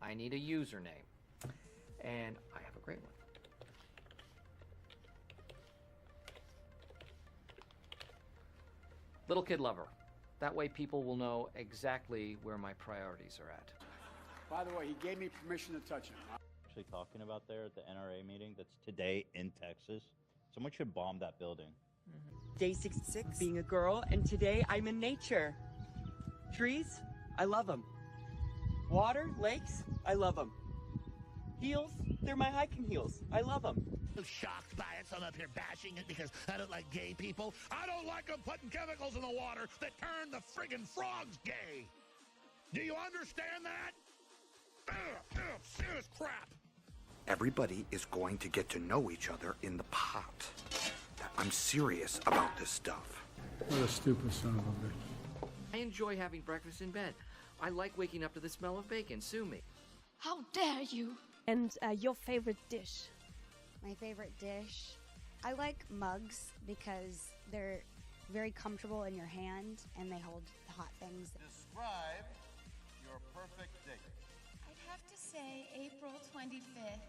I need a username. And I have a great one. Little Kid Lover. That way people will know exactly where my priorities are at. By the way, he gave me permission to touch him. Actually talking about there at the NRA meeting that's today in Texas. Someone should bomb that building. Day 66, being a girl, and today I'm in nature. Trees, I love them. Water, lakes, I love them. Heels, they're my hiking heels. I love them. I'm shocked by it, so I'm up here bashing it because I don't like gay people. I don't like them putting chemicals in the water that turn the friggin' frogs gay. Do you understand that? Serious crap. Everybody is going to get to know each other in the pot. I'm serious about this stuff. What a stupid son of a bitch. I enjoy having breakfast in bed. I like waking up to the smell of bacon. Sue me. How dare you? And your favorite dish? My favorite dish? I like mugs because they're very comfortable in your hand and they hold hot things. Describe your perfect date. I'd have to say April 25th.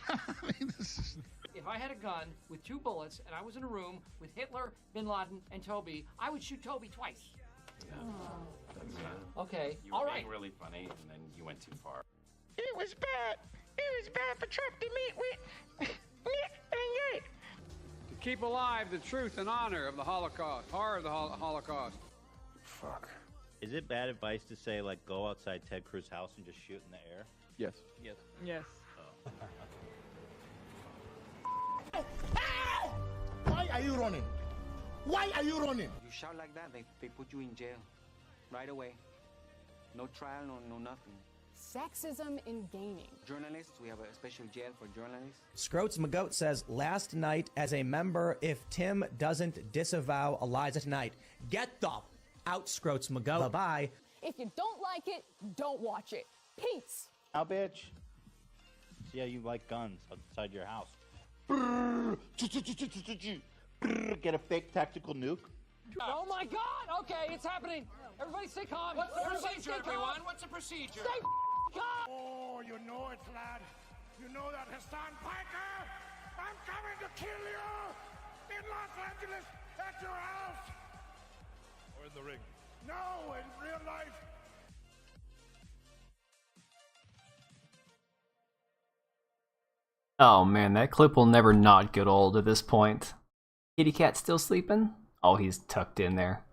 I mean, this is... If I had a gun with 2 bullets and I was in a room with Hitler, Bin Laden, and Toby, I would shoot Toby twice. Okay, You were all right. being really funny, and then you went too far. It was bad. It was bad for Trump to meet with. To keep alive the truth and honor of the Holocaust, horror of the Holocaust. Fuck. Is it bad advice to say, like, go outside Ted Cruz's house and just shoot in the air? Yes. Yes. Why are you running? Why are you running? You shout like that, they put you in jail right away. No trial, no nothing. Sexism in gaming. Journalists, we have a special jail for journalists. Scroats McGoat says, last night as a member, if Tim doesn't disavow Eliza tonight, get the out, Scroats McGoat. Bye-bye. If you don't like it, don't watch it. Peace. Now, bitch. See how you like guns outside your house. Get a fake tactical nuke. Oh my God! Okay, it's happening. Everybody stay calm. What's the procedure, everyone? What's the procedure? Stay calm. Oh, you know it, lad. You know that Hassan Piker. I'm coming to kill you in Los Angeles at your house. Or in the ring. No, in real life. Oh man, that clip will never not get old at this point. Kitty cat still sleeping? Oh, he's tucked in there.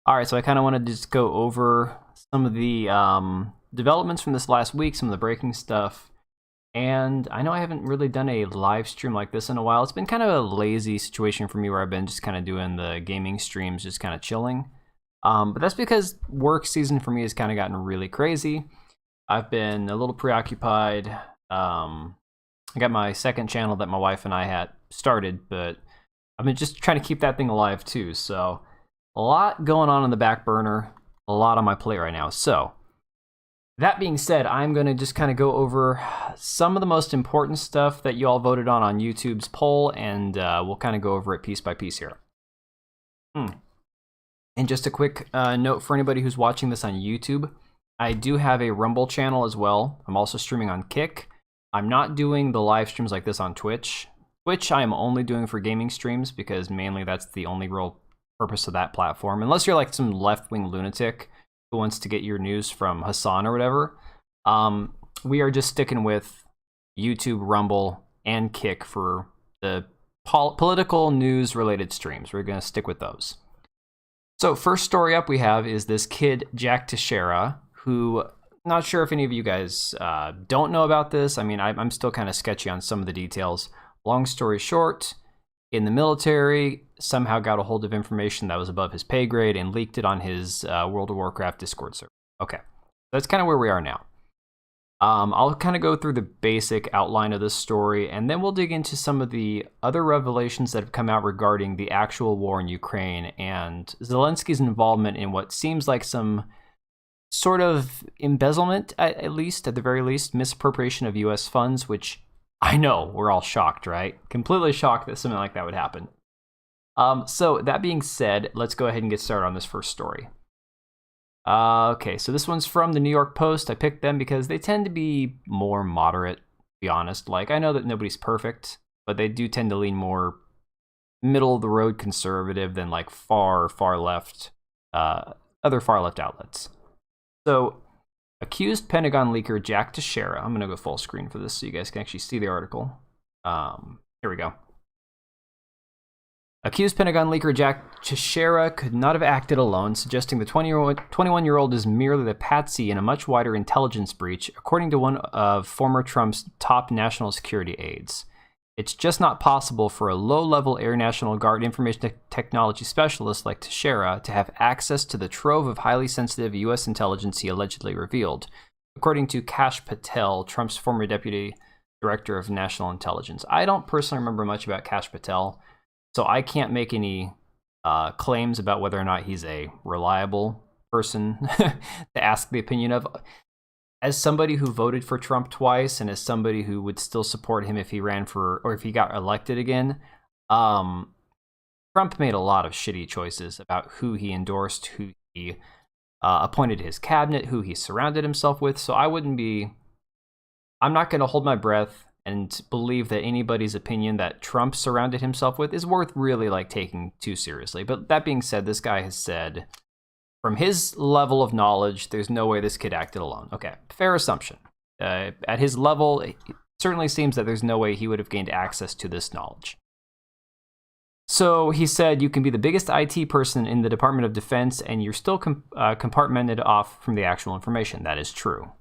Alright, so I kind of want to just go over some of the developments from this last week, some of the breaking stuff. And I know I haven't really done a live stream like this in a while. It's been kind of a lazy situation for me where I've been just kind of doing the gaming streams, just kind of chilling. But that's because work season for me has kind of gotten really crazy. I've been a little preoccupied. I got my second channel that my wife and I had started, but I've been just trying to keep that thing alive too. So a lot going on in the back burner, a lot on my plate right now. So that being said, I'm going to just kind of go over some of the most important stuff that you all voted on YouTube's poll, and we'll kind of go over it piece by piece here. And just a quick note for anybody who's watching this on YouTube, I do have a Rumble channel as well. I'm also streaming on Kick. I'm not doing the live streams like this on Twitch. Twitch I am only doing for gaming streams because mainly that's the only real purpose of that platform. Unless you're like some left-wing lunatic who wants to get your news from Hassan or whatever. We are just sticking with YouTube, Rumble, and Kick for the political news related streams. We're going to stick with those. So first story up we have is this kid, Jack Teixeira, who... Not sure if any of you guys don't know about this. I mean, I'm still kind of sketchy on some of the details. Long story short, in the military, somehow got a hold of information that was above his pay grade and leaked it on his World of Warcraft Discord server. Okay, that's kind of where we are now. I'll kind of go through the basic outline of this story, and then we'll dig into some of the other revelations that have come out regarding the actual war in Ukraine and Zelensky's involvement in what seems like some sort of embezzlement, at the very least, misappropriation of U.S. funds, which I know we're all shocked, right? Completely shocked that something like that would happen. So that being said, let's go ahead and get started on this first story. Okay, so this one's from the New York Post. I picked them because they tend to be more moderate, to be honest. Like, I know that nobody's perfect, but they do tend to lean more middle-of-the-road conservative than, like, far left, other far left outlets. So, accused Pentagon leaker Jack Teixeira. I'm going to go full screen for this so you guys can actually see the article. Here we go. Accused Pentagon leaker Jack Teixeira could not have acted alone, suggesting the 21-year-old is merely the patsy in a much wider intelligence breach, according to one of former Trump's top national security aides. It's just not possible for a low-level Air National Guard information technology specialist like Teixeira to have access to the trove of highly sensitive U.S. intelligence he allegedly revealed, according to Kash Patel, Trump's former deputy director of national intelligence. I don't personally remember much about Kash Patel, so I can't make any claims about whether or not he's a reliable person to ask the opinion of. As somebody who voted for Trump twice and as somebody who would still support him if he ran for, or if he got elected again, Trump made a lot of shitty choices about who he endorsed, who he appointed to his cabinet, who he surrounded himself with. So I'm not going to hold my breath and believe that anybody's opinion that Trump surrounded himself with is worth really like taking too seriously. But that being said, this guy has said, from his level of knowledge, there's no way this kid acted alone. Okay, fair assumption. At his level, it certainly seems that there's no way he would have gained access to this knowledge. So he said, you can be the biggest IT person in the Department of Defense and you're still compartmented off from the actual information. That is true.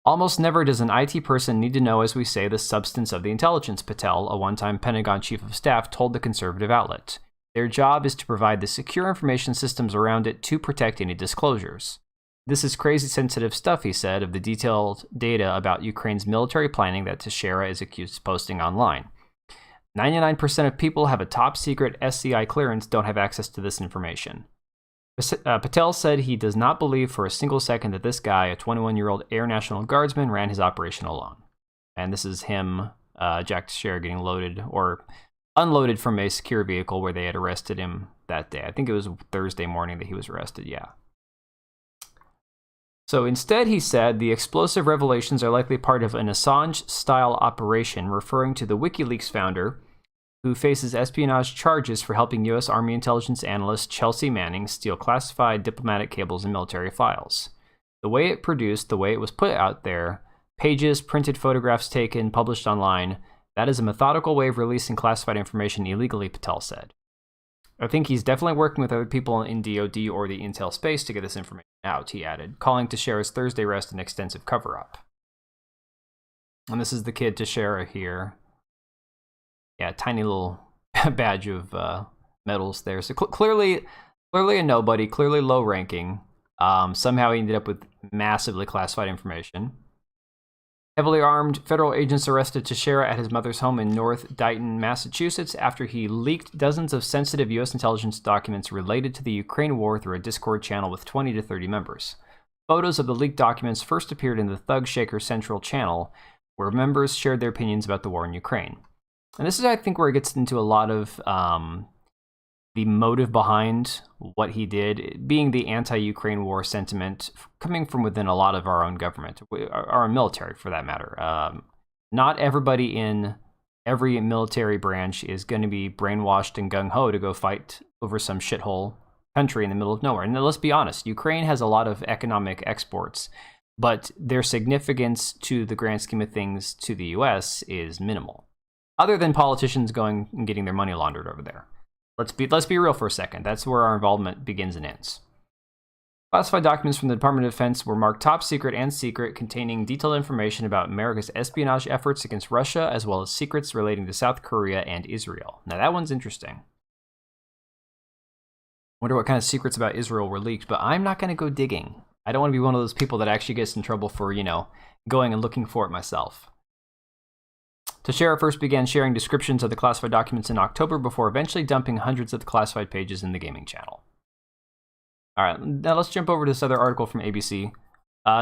Almost never does an IT person need to know, as we say, the substance of the intelligence, Patel, a one-time Pentagon chief of staff, told the conservative outlet. Their job is to provide the secure information systems around it to protect any disclosures. This is crazy sensitive stuff, he said, of the detailed data about Ukraine's military planning that Teixeira is accused of posting online. 99% of people have a top-secret SCI clearance don't have access to this information. Patel said he does not believe for a single second that this guy, a 21-year-old Air National Guardsman, ran his operation alone. And this is him, Jack Teixeira, getting loaded or unloaded from a secure vehicle where they had arrested him that day. I think it was Thursday morning that he was arrested, yeah. So instead, he said, the explosive revelations are likely part of an Assange-style operation, referring to the WikiLeaks founder, who faces espionage charges for helping U.S. Army intelligence analyst Chelsea Manning steal classified diplomatic cables and military files. The way it produced, the way it was put out there, pages, printed photographs taken, published online, that is a methodical way of releasing classified information illegally, Patel said. I think he's definitely working with other people in DoD or the intel space to get this information out, he added, calling Teixeira's Thursday arrest an extensive cover-up. And this is the kid Teixeira here. Yeah, tiny little badge of medals there. So clearly a nobody, clearly low ranking. Somehow he ended up with massively classified information. Heavily armed federal agents arrested Teixeira at his mother's home in North Dighton, Massachusetts, after he leaked dozens of sensitive U.S. intelligence documents related to the Ukraine war through a Discord channel with 20 to 30 members. Photos of the leaked documents first appeared in the Thug Shaker Central channel, where members shared their opinions about the war in Ukraine. And this is, I think, where it gets into a lot of the motive behind what he did, being the anti-Ukraine war sentiment coming from within a lot of our own government, our own military, for that matter. Not everybody in every military branch is going to be brainwashed and gung-ho to go fight over some shithole country in the middle of nowhere. And let's be honest, Ukraine has a lot of economic exports, but their significance to the grand scheme of things to the U.S. is minimal, other than politicians going and getting their money laundered over there. Let's be real for a second. That's where our involvement begins and ends. Classified documents from the Department of Defense were marked top secret and secret, containing detailed information about America's espionage efforts against Russia, as well as secrets relating to South Korea and Israel. Now that one's interesting. Wonder what kind of secrets about Israel were leaked, but I'm not going to go digging. I don't want to be one of those people that actually gets in trouble for, going and looking for it myself. Teixeira first began sharing descriptions of the classified documents in October before eventually dumping hundreds of the classified pages in the gaming channel. All right, now let's jump over to this other article from ABC.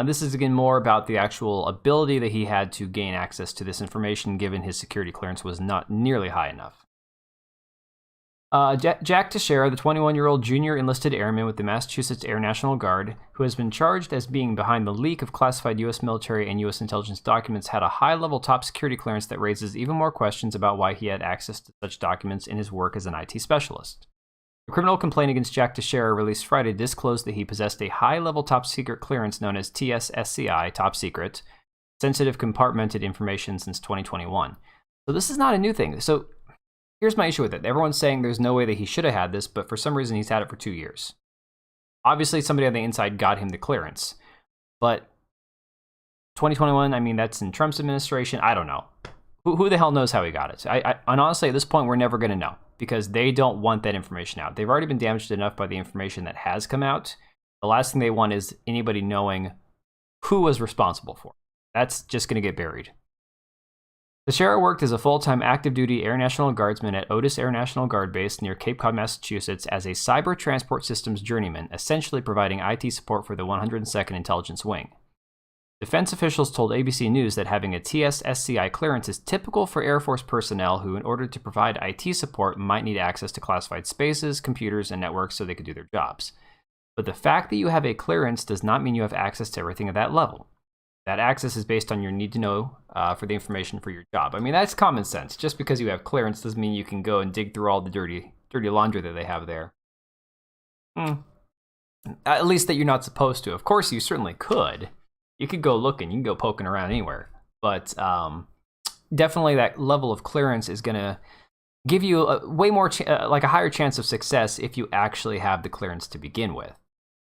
This is, again, more about the actual ability that he had to gain access to this information, given his security clearance was not nearly high enough. Jack Teixeira, the 21-year-old junior enlisted airman with the Massachusetts Air National Guard, who has been charged as being behind the leak of classified U.S. military and U.S. intelligence documents, had a high-level top security clearance that raises even more questions about why he had access to such documents in his work as an IT specialist. The criminal complaint against Jack Teixeira, released Friday, disclosed that he possessed a high-level top-secret clearance known as TSSCI, top secret, sensitive compartmented information since 2021. So this is not a new thing. So here's my issue with it. Everyone's saying there's no way that he should have had this, but for some reason he's had it for 2 years. Obviously, somebody on the inside got him the clearance. But 2021, I mean, that's in Trump's administration. I don't know. Who the hell knows how he got it? And honestly, at this point, we're never going to know because they don't want that information out. They've already been damaged enough by the information that has come out. The last thing they want is anybody knowing who was responsible for it. That's just going to get buried. Teixeira worked as a full-time active-duty Air National Guardsman at Otis Air National Guard Base near Cape Cod, Massachusetts, as a cyber transport systems journeyman, essentially providing IT support for the 102nd Intelligence Wing. Defense officials told ABC News that having a TSSCI clearance is typical for Air Force personnel who, in order to provide IT support, might need access to classified spaces, computers, and networks so they could do their jobs. But the fact that you have a clearance does not mean you have access to everything at that level. That access is based on your need to know for the information for your job. I mean, that's common sense. Just because you have clearance doesn't mean you can go and dig through all the dirty laundry that they have there. At least that you're not supposed to. Of course, you certainly could. You could go looking. You can go poking around anywhere. But definitely that level of clearance is going to give you a way more, like a higher chance of success if you actually have the clearance to begin with.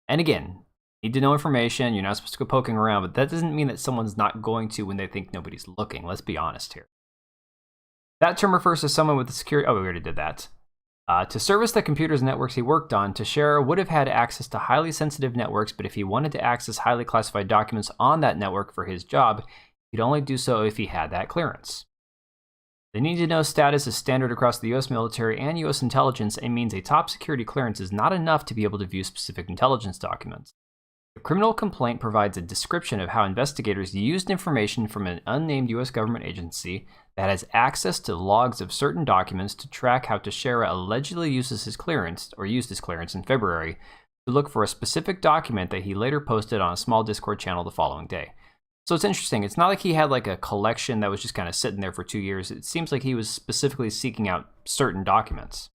And again, need to know information. You're not supposed to go poking around, but that doesn't mean that someone's not going to when they think nobody's looking. Let's be honest here. That term refers to someone with the security. Oh, we already did that. To service the computers and networks he worked on, Teixeira would have had access to highly sensitive networks, but if he wanted to access highly classified documents on that network for his job, he'd only do so if he had that clearance. The need-to-know status is standard across the U.S. military and U.S. intelligence and means a top security clearance is not enough to be able to view specific intelligence documents. The criminal complaint provides a description of how investigators used information from an unnamed U.S. government agency that has access to logs of certain documents to track how Teixeira allegedly used his clearance in February to look for a specific document that he later posted on a small Discord channel the following day. So it's interesting. It's not like he had like a collection that was just kind of sitting there for 2 years. It seems like he was specifically seeking out certain documents.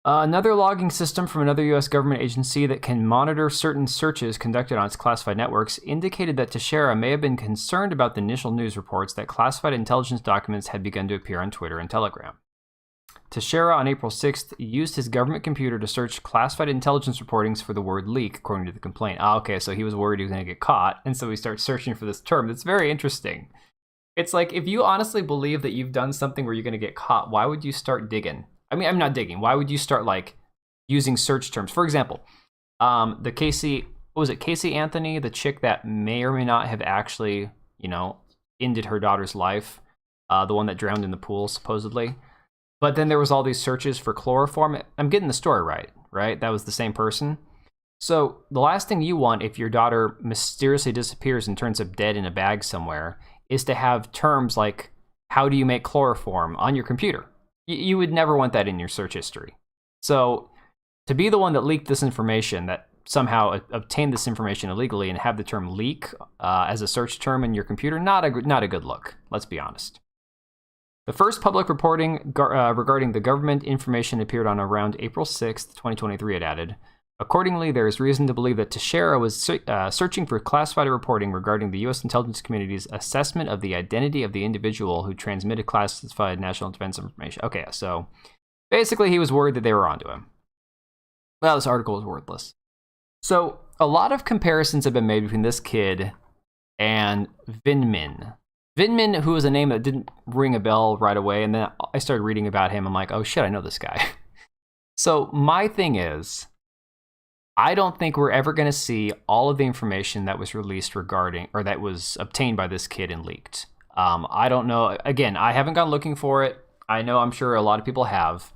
Another logging system from another U.S. government agency that can monitor certain searches conducted on its classified networks indicated that Teixeira may have been concerned about the initial news reports that classified intelligence documents had begun to appear on Twitter and Telegram. Teixeira, on April 6th, used his government computer to search classified intelligence reportings for the word leak, according to the complaint. Okay, so he was worried he was going to get caught, and so he starts searching for this term. That's very interesting. It's like, if you honestly believe that you've done something where you're going to get caught, why would you start digging? I mean, I'm not digging. Why would you start, like, using search terms? For example, the Casey Anthony, the chick that may or may not have actually, ended her daughter's life, the one that drowned in the pool, supposedly. But then there was all these searches for chloroform. I'm getting the story right? That was the same person. So the last thing you want if your daughter mysteriously disappears and turns up dead in a bag somewhere is to have terms like, how do you make chloroform on your computer? You would never want that in your search history. So to be the one that leaked this information, that somehow obtained this information illegally and have the term leak as a search term in your computer, not a good look. Let's be honest. The first public reporting regarding the government information appeared on around April 6th, 2023, it added. Accordingly, there is reason to believe that Teixeira was searching for classified reporting regarding the U.S. intelligence community's assessment of the identity of the individual who transmitted classified national defense information. Okay, so basically he was worried that they were onto him. Well, this article is worthless. So a lot of comparisons have been made between this kid and Vindman. Vindman, who was a name that didn't ring a bell right away, and then I started reading about him. I'm like, oh shit, I know this guy. So my thing is, I don't think we're ever going to see all of the information that was released regarding, or that was obtained by this kid and leaked. I don't know. Again, I haven't gone looking for it. I'm sure a lot of people have.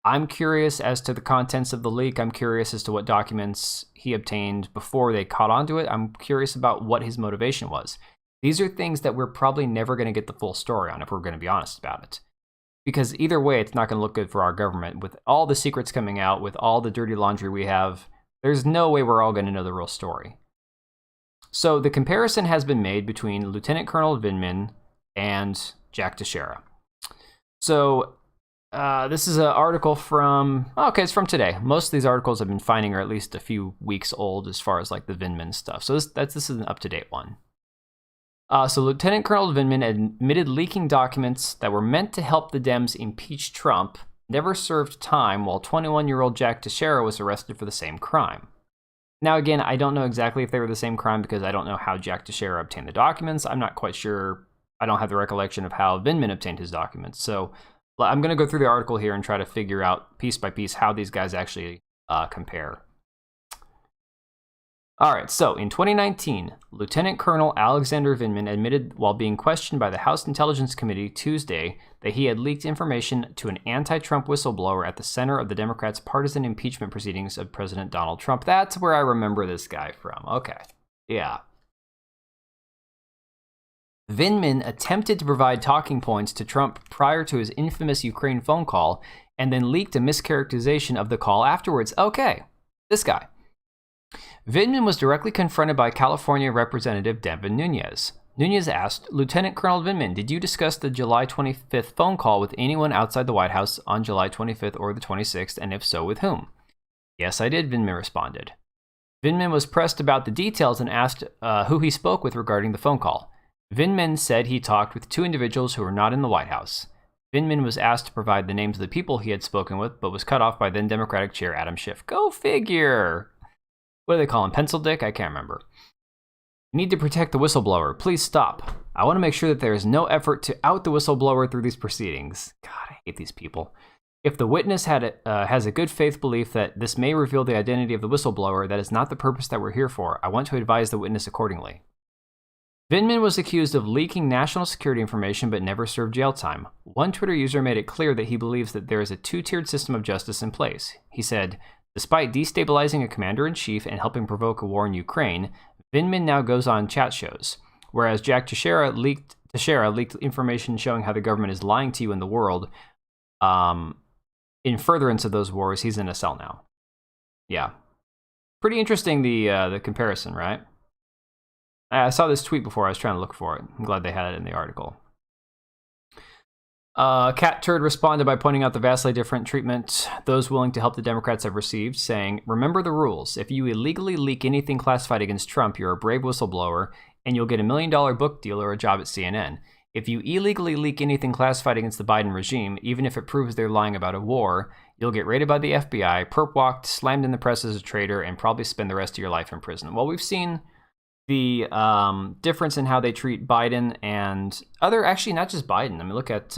I'm curious as to the contents of the leak. I'm curious as to what documents he obtained before they caught onto it. I'm curious about what his motivation was. These are things that we're probably never going to get the full story on if we're going to be honest about it. because either way, it's not going to look good for our government. With all the secrets coming out, with all the dirty laundry we have, there's no way we're all going to know the real story. So the comparison has been made between Lieutenant Colonel Vindman and Jack Teixeira. So this is an article from, it's from today. Most of these articles I've been finding are at least a few weeks old as far as like the Vindman stuff. So this is an up-to-date one. So Lieutenant Colonel Vindman admitted leaking documents that were meant to help the Dems impeach Trump never served time, while 21-year-old Jack Teixeira was arrested for the same crime. Now, again, I don't know exactly if they were the same crime because I don't know how Jack Teixeira obtained the documents. I'm not quite sure. I don't have the recollection of how Vindman obtained his documents. So I'm going to go through the article here and try to figure out piece by piece how these guys actually compare. All right, so in 2019, Lieutenant Colonel Alexander Vindman admitted while being questioned by the House Intelligence Committee Tuesday that he had leaked information to an anti-Trump whistleblower at the center of the Democrats' partisan impeachment proceedings of President Donald Trump. That's where I remember this guy from. Okay, yeah. Vindman attempted to provide talking points to Trump prior to his infamous Ukraine phone call and then leaked a mischaracterization of the call afterwards. Okay, this guy. Vindman was directly confronted by California Representative Devin Nunes. Nunes asked, Lieutenant Colonel Vindman, did you discuss the July 25th phone call with anyone outside the White House on July 25th or the 26th, and if so, with whom? Yes, I did, Vindman responded. Vindman was pressed about the details and asked who he spoke with regarding the phone call. Vindman said he talked with two individuals who were not in the White House. Vindman was asked to provide the names of the people he had spoken with, but was cut off by then Democratic Chair Adam Schiff. Go figure! What do they call him? Pencil Dick? I can't remember. You need to protect the whistleblower. Please stop. I want to make sure that there is no effort to out the whistleblower through these proceedings. God, I hate these people. If the witness has a good faith belief that this may reveal the identity of the whistleblower, that is not the purpose that we're here for. I want to advise the witness accordingly. Vindman was accused of leaking national security information but never served jail time. One Twitter user made it clear that he believes that there is a two-tiered system of justice in place. He said, despite destabilizing a commander-in-chief and helping provoke a war in Ukraine, Vindman now goes on chat shows, whereas Jack Teixeira leaked information showing how the government is lying to you in the world. In furtherance of those wars, he's in a cell now. Yeah. Pretty interesting, the comparison, right? I saw this tweet before. I was trying to look for it. I'm glad they had it in the article. Cat Turd responded by pointing out the vastly different treatment those willing to help the Democrats have received, saying, remember the rules. If you illegally leak anything classified against Trump, you're a brave whistleblower, and you'll get $1 million book deal or a job at CNN. If you illegally leak anything classified against the Biden regime, even if it proves they're lying about a war, you'll get raided by the FBI, perp-walked, slammed in the press as a traitor, and probably spend the rest of your life in prison. Well, we've seen the difference in how they treat Biden and other, actually not just Biden. I mean, look at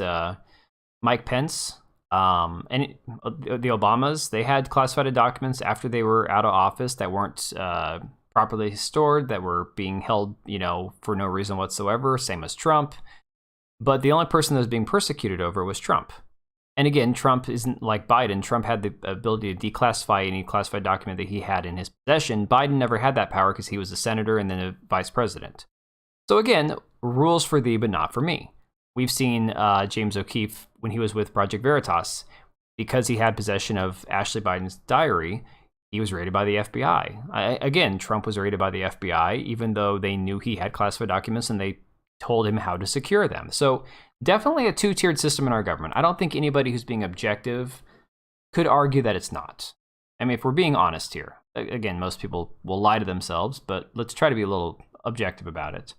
Mike Pence and the Obamas. They had classified documents after they were out of office that weren't properly stored, that were being held, for no reason whatsoever, same as Trump. But the only person that was being persecuted over was Trump. And again, Trump isn't like Biden. Trump had the ability to declassify any classified document that he had in his possession. Biden never had that power because he was a senator and then a vice president. So again, rules for thee, but not for me. We've seen James O'Keefe, when he was with Project Veritas, because he had possession of Ashley Biden's diary, he was raided by the FBI. Again, Trump was raided by the FBI, even though they knew he had classified documents and they told him how to secure them. So definitely a two-tiered system in our government. I don't think anybody who's being objective could argue that it's not. I mean, if we're being honest here, again, most people will lie to themselves, but let's try to be a little objective about it.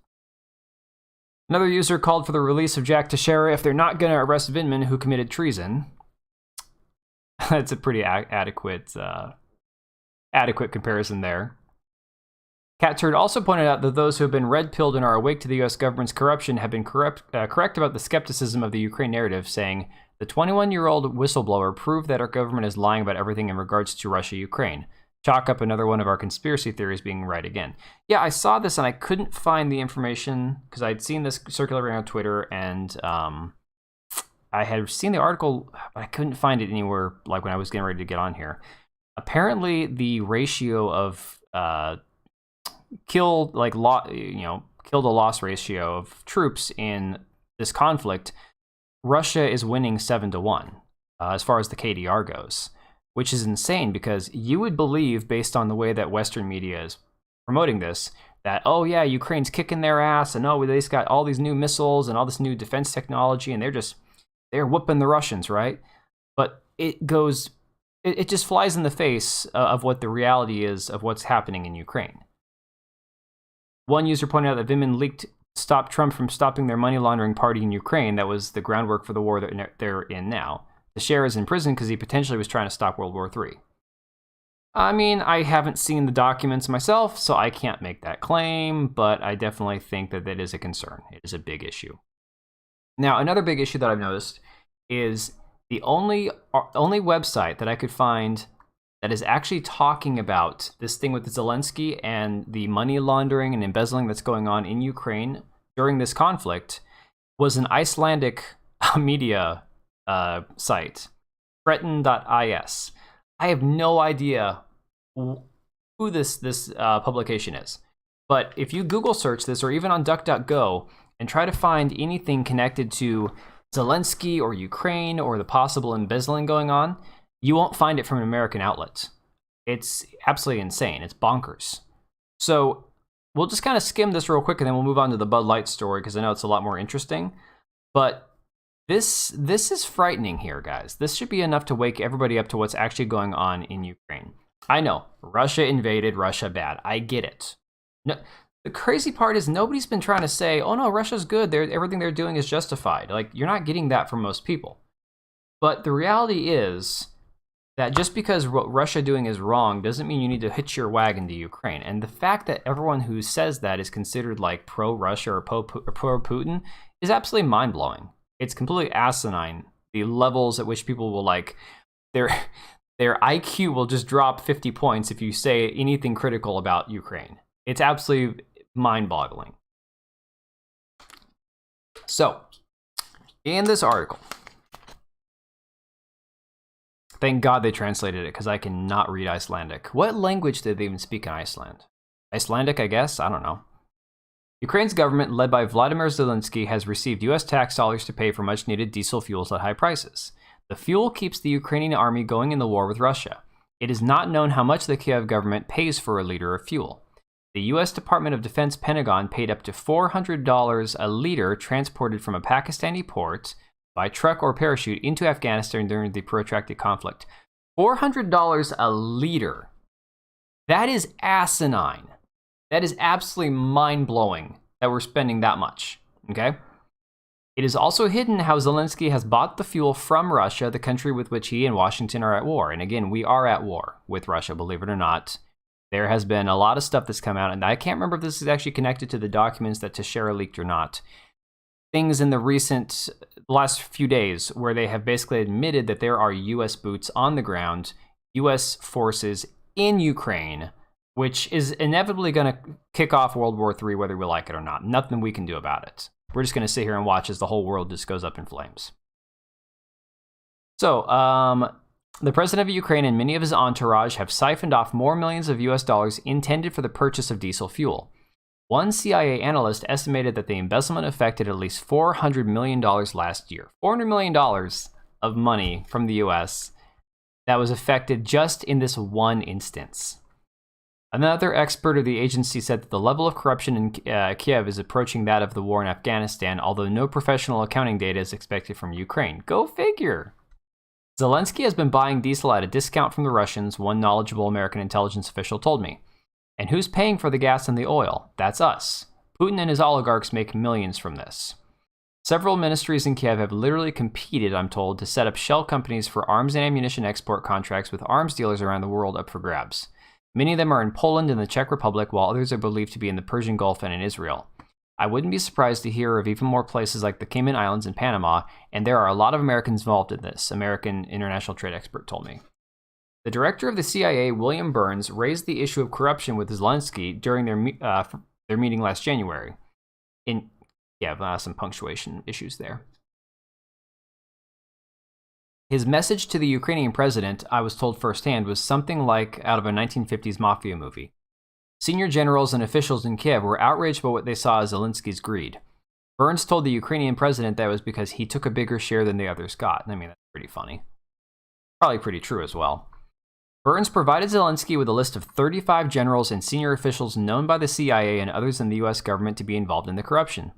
Another user called for the release of Jack Teixeira if they're not going to arrest Vindman, who committed treason. That's a pretty adequate comparison there. Cat Turd also pointed out that those who have been red-pilled and are awake to the U.S. government's corruption have been correct about the skepticism of the Ukraine narrative, saying, the 21-year-old whistleblower proved that our government is lying about everything in regards to Russia-Ukraine. Chalk up another one of our conspiracy theories being right again. Yeah, I saw this and I couldn't find the information because I'd seen this circulating on Twitter and I had seen the article, but I couldn't find it anywhere like when I was getting ready to get on here. Apparently, the ratio of kill to loss ratio of troops in this conflict Russia is winning 7-1 as far as the KDR goes, which is insane because you would believe, based on the way that Western media is promoting this, that, oh yeah, Ukraine's kicking their ass, and oh, they just got all these new missiles and all this new defense technology, and they're whooping the Russians, right? But it just flies in the face of what the reality is of what's happening in Ukraine. One user pointed out that Vimmen leaked stopped Trump from stopping their money laundering party in Ukraine. That was the groundwork for the war that they're in now. The Cher is in prison because he potentially was trying to stop World War III. I mean, I haven't seen the documents myself, so I can't make that claim, but I definitely think that is a concern. It is a big issue. Now, another big issue that I've noticed is the only website that I could find that is actually talking about this thing with Zelensky and the money laundering and embezzling that's going on in Ukraine during this conflict was an Icelandic media site, Breton.is. I have no idea who this publication is. But if you Google search this, or even on DuckDuckGo, and try to find anything connected to Zelensky or Ukraine or the possible embezzling going on, you won't find it from an American outlet. It's absolutely insane. It's bonkers. So we'll just kind of skim this real quick, and then we'll move on to the Bud Light story, because I know it's a lot more interesting. But this is frightening here, guys. This should be enough to wake everybody up to what's actually going on in Ukraine. I know, Russia invaded, Russia bad. I get it. No, the crazy part is nobody's been trying to say, oh no, Russia's good. Everything they're doing is justified. Like, you're not getting that from most people. But the reality is that just because what Russia doing is wrong doesn't mean you need to hitch your wagon to Ukraine. And the fact that everyone who says that is considered like pro-Russia or pro-Putin is absolutely mind-blowing. It's completely asinine, the levels at which people will their IQ will just drop 50 points if you say anything critical about Ukraine. It's absolutely mind-boggling. So, in this article, thank God they translated it, because I cannot read Icelandic. What language did they even speak in Iceland? Icelandic, I guess? I don't know. Ukraine's government, led by Vladimir Zelensky, has received U.S. tax dollars to pay for much-needed diesel fuels at high prices. The fuel keeps the Ukrainian army going in the war with Russia. It is not known how much the Kiev government pays for a liter of fuel. The U.S. Department of Defense Pentagon paid up to $400 a liter transported from a Pakistani port by truck or parachute into Afghanistan during the protracted conflict. $400 a liter. That is asinine. That is absolutely mind-blowing that we're spending that much, okay? It is also hidden how Zelensky has bought the fuel from Russia, the country with which he and Washington are at war. And again, we are at war with Russia, believe it or not. There has been a lot of stuff that's come out, and I can't remember if this is actually connected to the documents that Teixeira leaked or not. Things in the last few days where they have basically admitted that there are U.S. boots on the ground, U.S. forces in Ukraine, which is inevitably going to kick off World War III, whether we like it or not. Nothing we can do about it. We're just going to sit here and watch as the whole world just goes up in flames. So, the president of Ukraine and many of his entourage have siphoned off more millions of U.S. dollars intended for the purchase of diesel fuel. One CIA analyst estimated that the embezzlement affected at least $400 million last year. $400 million of money from the U.S. that was affected just in this one instance. Another expert of the agency said that the level of corruption in Kiev is approaching that of the war in Afghanistan, although no professional accounting data is expected from Ukraine. Go figure! Zelensky has been buying diesel at a discount from the Russians, one knowledgeable American intelligence official told me. And who's paying for the gas and the oil? That's us. Putin and his oligarchs make millions from this. Several ministries in Kiev have literally competed, I'm told, to set up shell companies for arms and ammunition export contracts with arms dealers around the world up for grabs. Many of them are in Poland and the Czech Republic, while others are believed to be in the Persian Gulf and in Israel. I wouldn't be surprised to hear of even more places like the Cayman Islands and Panama, and there are a lot of Americans involved in this, American international trade expert told me. The director of the CIA, William Burns, raised the issue of corruption with Zelensky during their meeting last January. Some punctuation issues there. His message to the Ukrainian president, I was told firsthand, was something like out of a 1950s mafia movie. Senior generals and officials in Kiev were outraged by what they saw as Zelensky's greed. Burns told the Ukrainian president that it was because he took a bigger share than the others got. I mean, that's pretty funny. Probably pretty true as well. Burns provided Zelensky with a list of 35 generals and senior officials known by the CIA and others in the U.S. government to be involved in the corruption.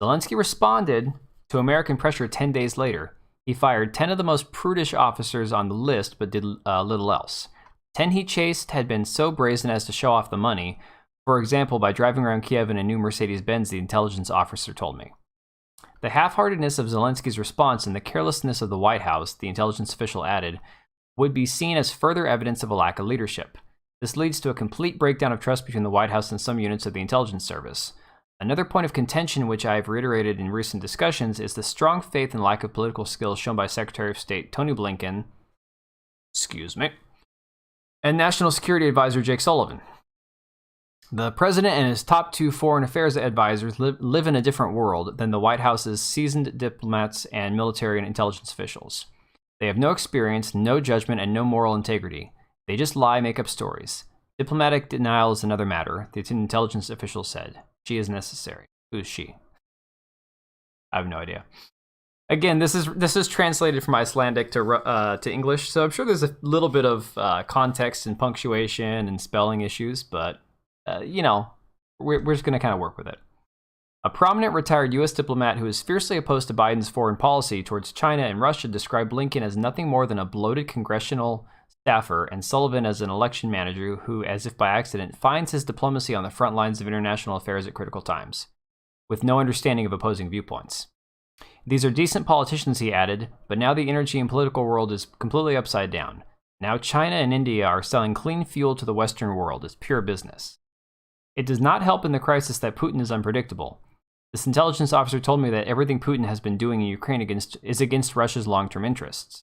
Zelensky responded to American pressure 10 days later. He fired 10 of the most prudish officers on the list, but did little else. 10 he chased had been so brazen as to show off the money, for example, by driving around Kiev in a new Mercedes-Benz, the intelligence officer told me. The half-heartedness of Zelensky's response and the carelessness of the White House, the intelligence official added, would be seen as further evidence of a lack of leadership. This leads to a complete breakdown of trust between the White House and some units of the intelligence service. Another point of contention, which I have reiterated in recent discussions, is the strong faith and lack of political skills shown by Secretary of State Tony Blinken, and National Security Advisor Jake Sullivan. The president and his top 2 foreign affairs advisors live in a different world than the White House's seasoned diplomats and military and intelligence officials. They have no experience, no judgment, and no moral integrity. They just lie, make up stories. Diplomatic denial is another matter, the intelligence official said. She is necessary. Who's she? I have no idea. Again, this is translated from Icelandic to English, so I'm sure there's a little bit of context and punctuation and spelling issues, but we're just going to kind of work with it. A prominent retired U.S. diplomat who is fiercely opposed to Biden's foreign policy towards China and Russia described Blinken as nothing more than a bloated congressional staffer and Sullivan as an election manager who, as if by accident, finds his diplomacy on the front lines of international affairs at critical times, with no understanding of opposing viewpoints. These are decent politicians, he added, but now the energy and political world is completely upside down. Now China and India are selling clean fuel to the Western world. It's pure business. It does not help in the crisis that Putin is unpredictable. This intelligence officer told me that everything Putin has been doing in Ukraine is against Russia's long-term interests.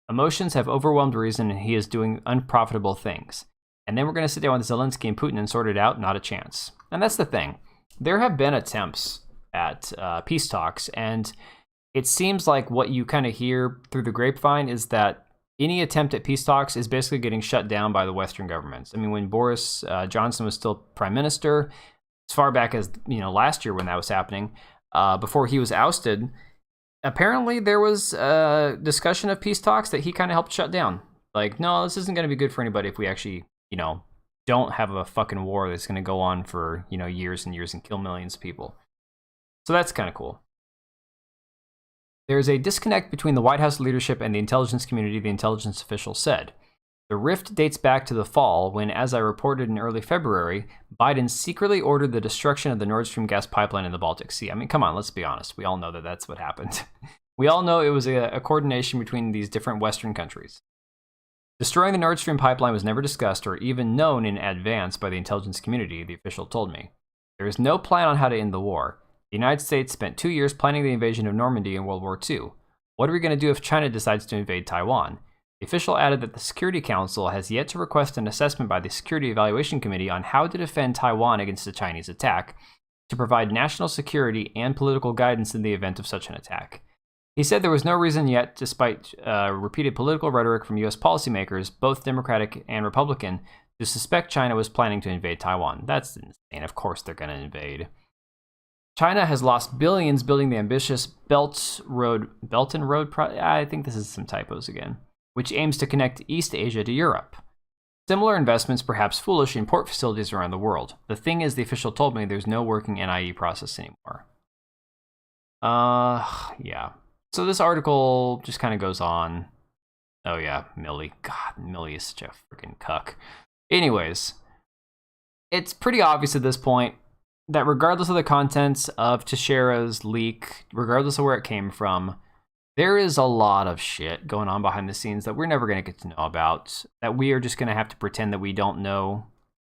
Emotions have overwhelmed reason, and he is doing unprofitable things. And then we're going to sit down with Zelensky and Putin and sort it out? Not a chance. And that's the thing. There have been attempts at peace talks, and it seems like what you kind of hear through the grapevine is that any attempt at peace talks is basically getting shut down by the Western governments. I mean, when Boris Johnson was still prime minister, as far back as last year when that was happening, before he was ousted, apparently there was a discussion of peace talks that he kind of helped shut down. Like, no, this isn't going to be good for anybody if we actually, don't have a fucking war that's going to go on for, years and years and kill millions of people. So that's kind of cool. There is a disconnect between the White House leadership and the intelligence community, the intelligence official said. The rift dates back to the fall when, as I reported in early February, Biden secretly ordered the destruction of the Nord Stream gas pipeline in the Baltic Sea. I mean, come on, let's be honest. We all know that that's what happened. We all know it was a coordination between these different Western countries. Destroying the Nord Stream pipeline was never discussed or even known in advance by the intelligence community, the official told me. There is no plan on how to end the war. The United States spent 2 years planning the invasion of Normandy in World War II. What are we going to do if China decides to invade Taiwan? The official added that the Security Council has yet to request an assessment by the Security Evaluation Committee on how to defend Taiwan against a Chinese attack, to provide national security and political guidance in the event of such an attack. He said there was no reason yet, despite repeated political rhetoric from U.S. policymakers, both Democratic and Republican, to suspect China was planning to invade Taiwan. That's insane. Of course they're going to invade. China has lost billions building the ambitious Belt and Road project. I think this is some typos again, which aims to connect East Asia to Europe. Similar investments, perhaps foolish, in port facilities around the world. The thing is, the official told me there's no working NIE process anymore. Yeah. So this article just kind of goes on. Oh yeah, Millie. God, Millie is such a freaking cuck. Anyways, it's pretty obvious at this point that regardless of the contents of Teixeira's leak, regardless of where it came from, there is a lot of shit going on behind the scenes that we're never going to get to know about, that we are just going to have to pretend that we don't know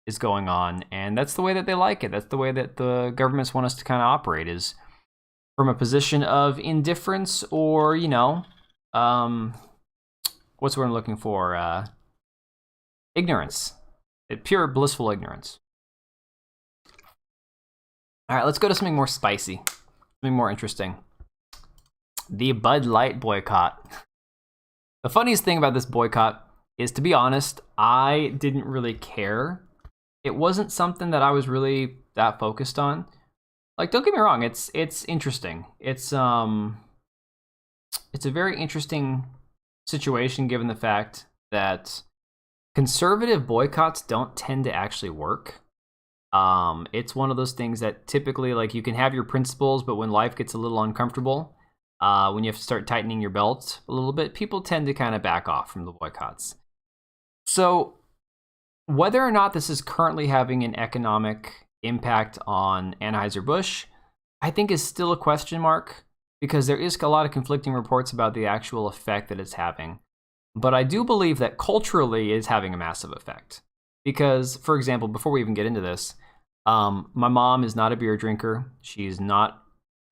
is going on. And that's the way that they like it. That's the way that the governments want us to kind of operate, is from a position of indifference or, what's what I'm looking for? Ignorance. Pure blissful ignorance. All right, let's go to something more spicy, something more interesting. The Bud Light boycott. The funniest thing about this boycott is, to be honest, I didn't really care. It wasn't something that I was really that focused on. Like, don't get me wrong, it's interesting. It's a very interesting situation given the fact that conservative boycotts don't tend to actually work. It's one of those things that typically, like, you can have your principles, but when life gets a little uncomfortable, when you have to start tightening your belt a little bit, people tend to kind of back off from the boycotts. So whether or not this is currently having an economic impact on Anheuser-Busch, I think is still a question mark, because there is a lot of conflicting reports about the actual effect that it's having. But I do believe that culturally it is having a massive effect. Because, for example, before we even get into this, my mom is not a beer drinker. She's not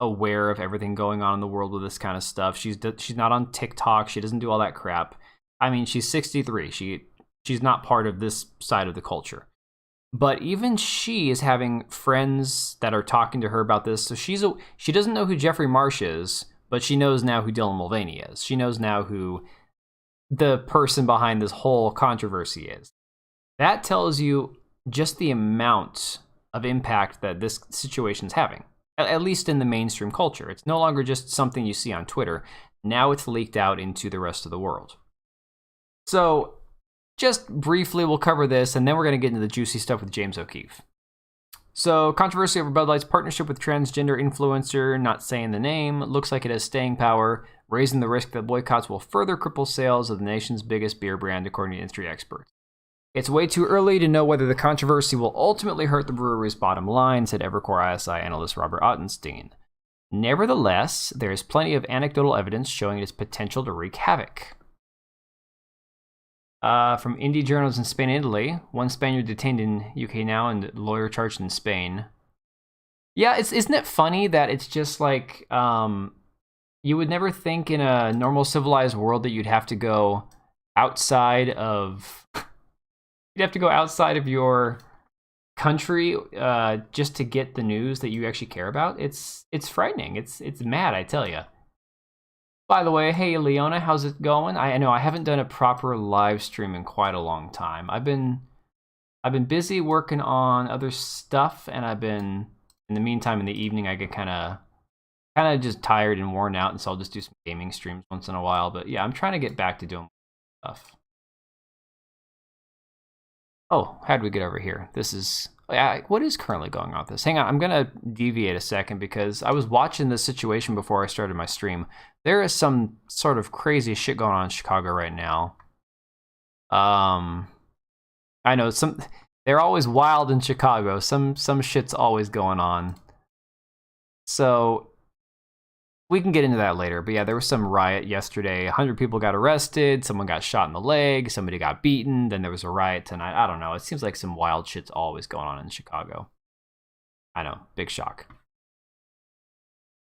aware of everything going on in the world with this kind of stuff. She's not on TikTok. She doesn't do all that crap. I mean, she's 63. She's not part of this side of the culture. But even she is having friends that are talking to her about this. So she doesn't know who Jeffrey Marsh is, but she knows now who Dylan Mulvaney is. She knows now who the person behind this whole controversy is. That tells you just the amount of impact that this situation is having, at least in the mainstream culture. It's no longer just something you see on Twitter. Now it's leaked out into the rest of the world. So just briefly, we'll cover this, and then we're going to get into the juicy stuff with James O'Keefe. So, controversy over Bud Light's partnership with transgender influencer, not saying the name, looks like it has staying power, raising the risk that boycotts will further cripple sales of the nation's biggest beer brand, according to industry experts. It's way too early to know whether the controversy will ultimately hurt the brewery's bottom line, said Evercore ISI analyst Robert Ottenstein. Nevertheless, there is plenty of anecdotal evidence showing its potential to wreak havoc. From indie journals in Spain and Italy, one Spaniard detained in UK now and lawyer charged in Spain. Yeah, isn't it funny that it's just like, you would never think in a normal civilized world that you'd have to go outside of your country just to get the news that you actually care about. It's frightening. It's mad, I tell you. By the way, hey Leona, how's it going? I know I haven't done a proper live stream in quite a long time. I've been busy working on other stuff, and in the meantime, in the evening, I get kind of just tired and worn out, and so I'll just do some gaming streams once in a while. But yeah, I'm trying to get back to doing stuff. Oh, how did we get over here? What is currently going on with this? Hang on, I'm going to deviate a second because I was watching this situation before I started my stream. There is some sort of crazy shit going on in Chicago right now. I know they're always wild in Chicago. Some shit's always going on. So we can get into that later. But yeah, there was some riot yesterday. 100 people got arrested. Someone got shot in the leg. Somebody got beaten. Then there was a riot tonight. I don't know. It seems like some wild shit's always going on in Chicago. I know. Big shock.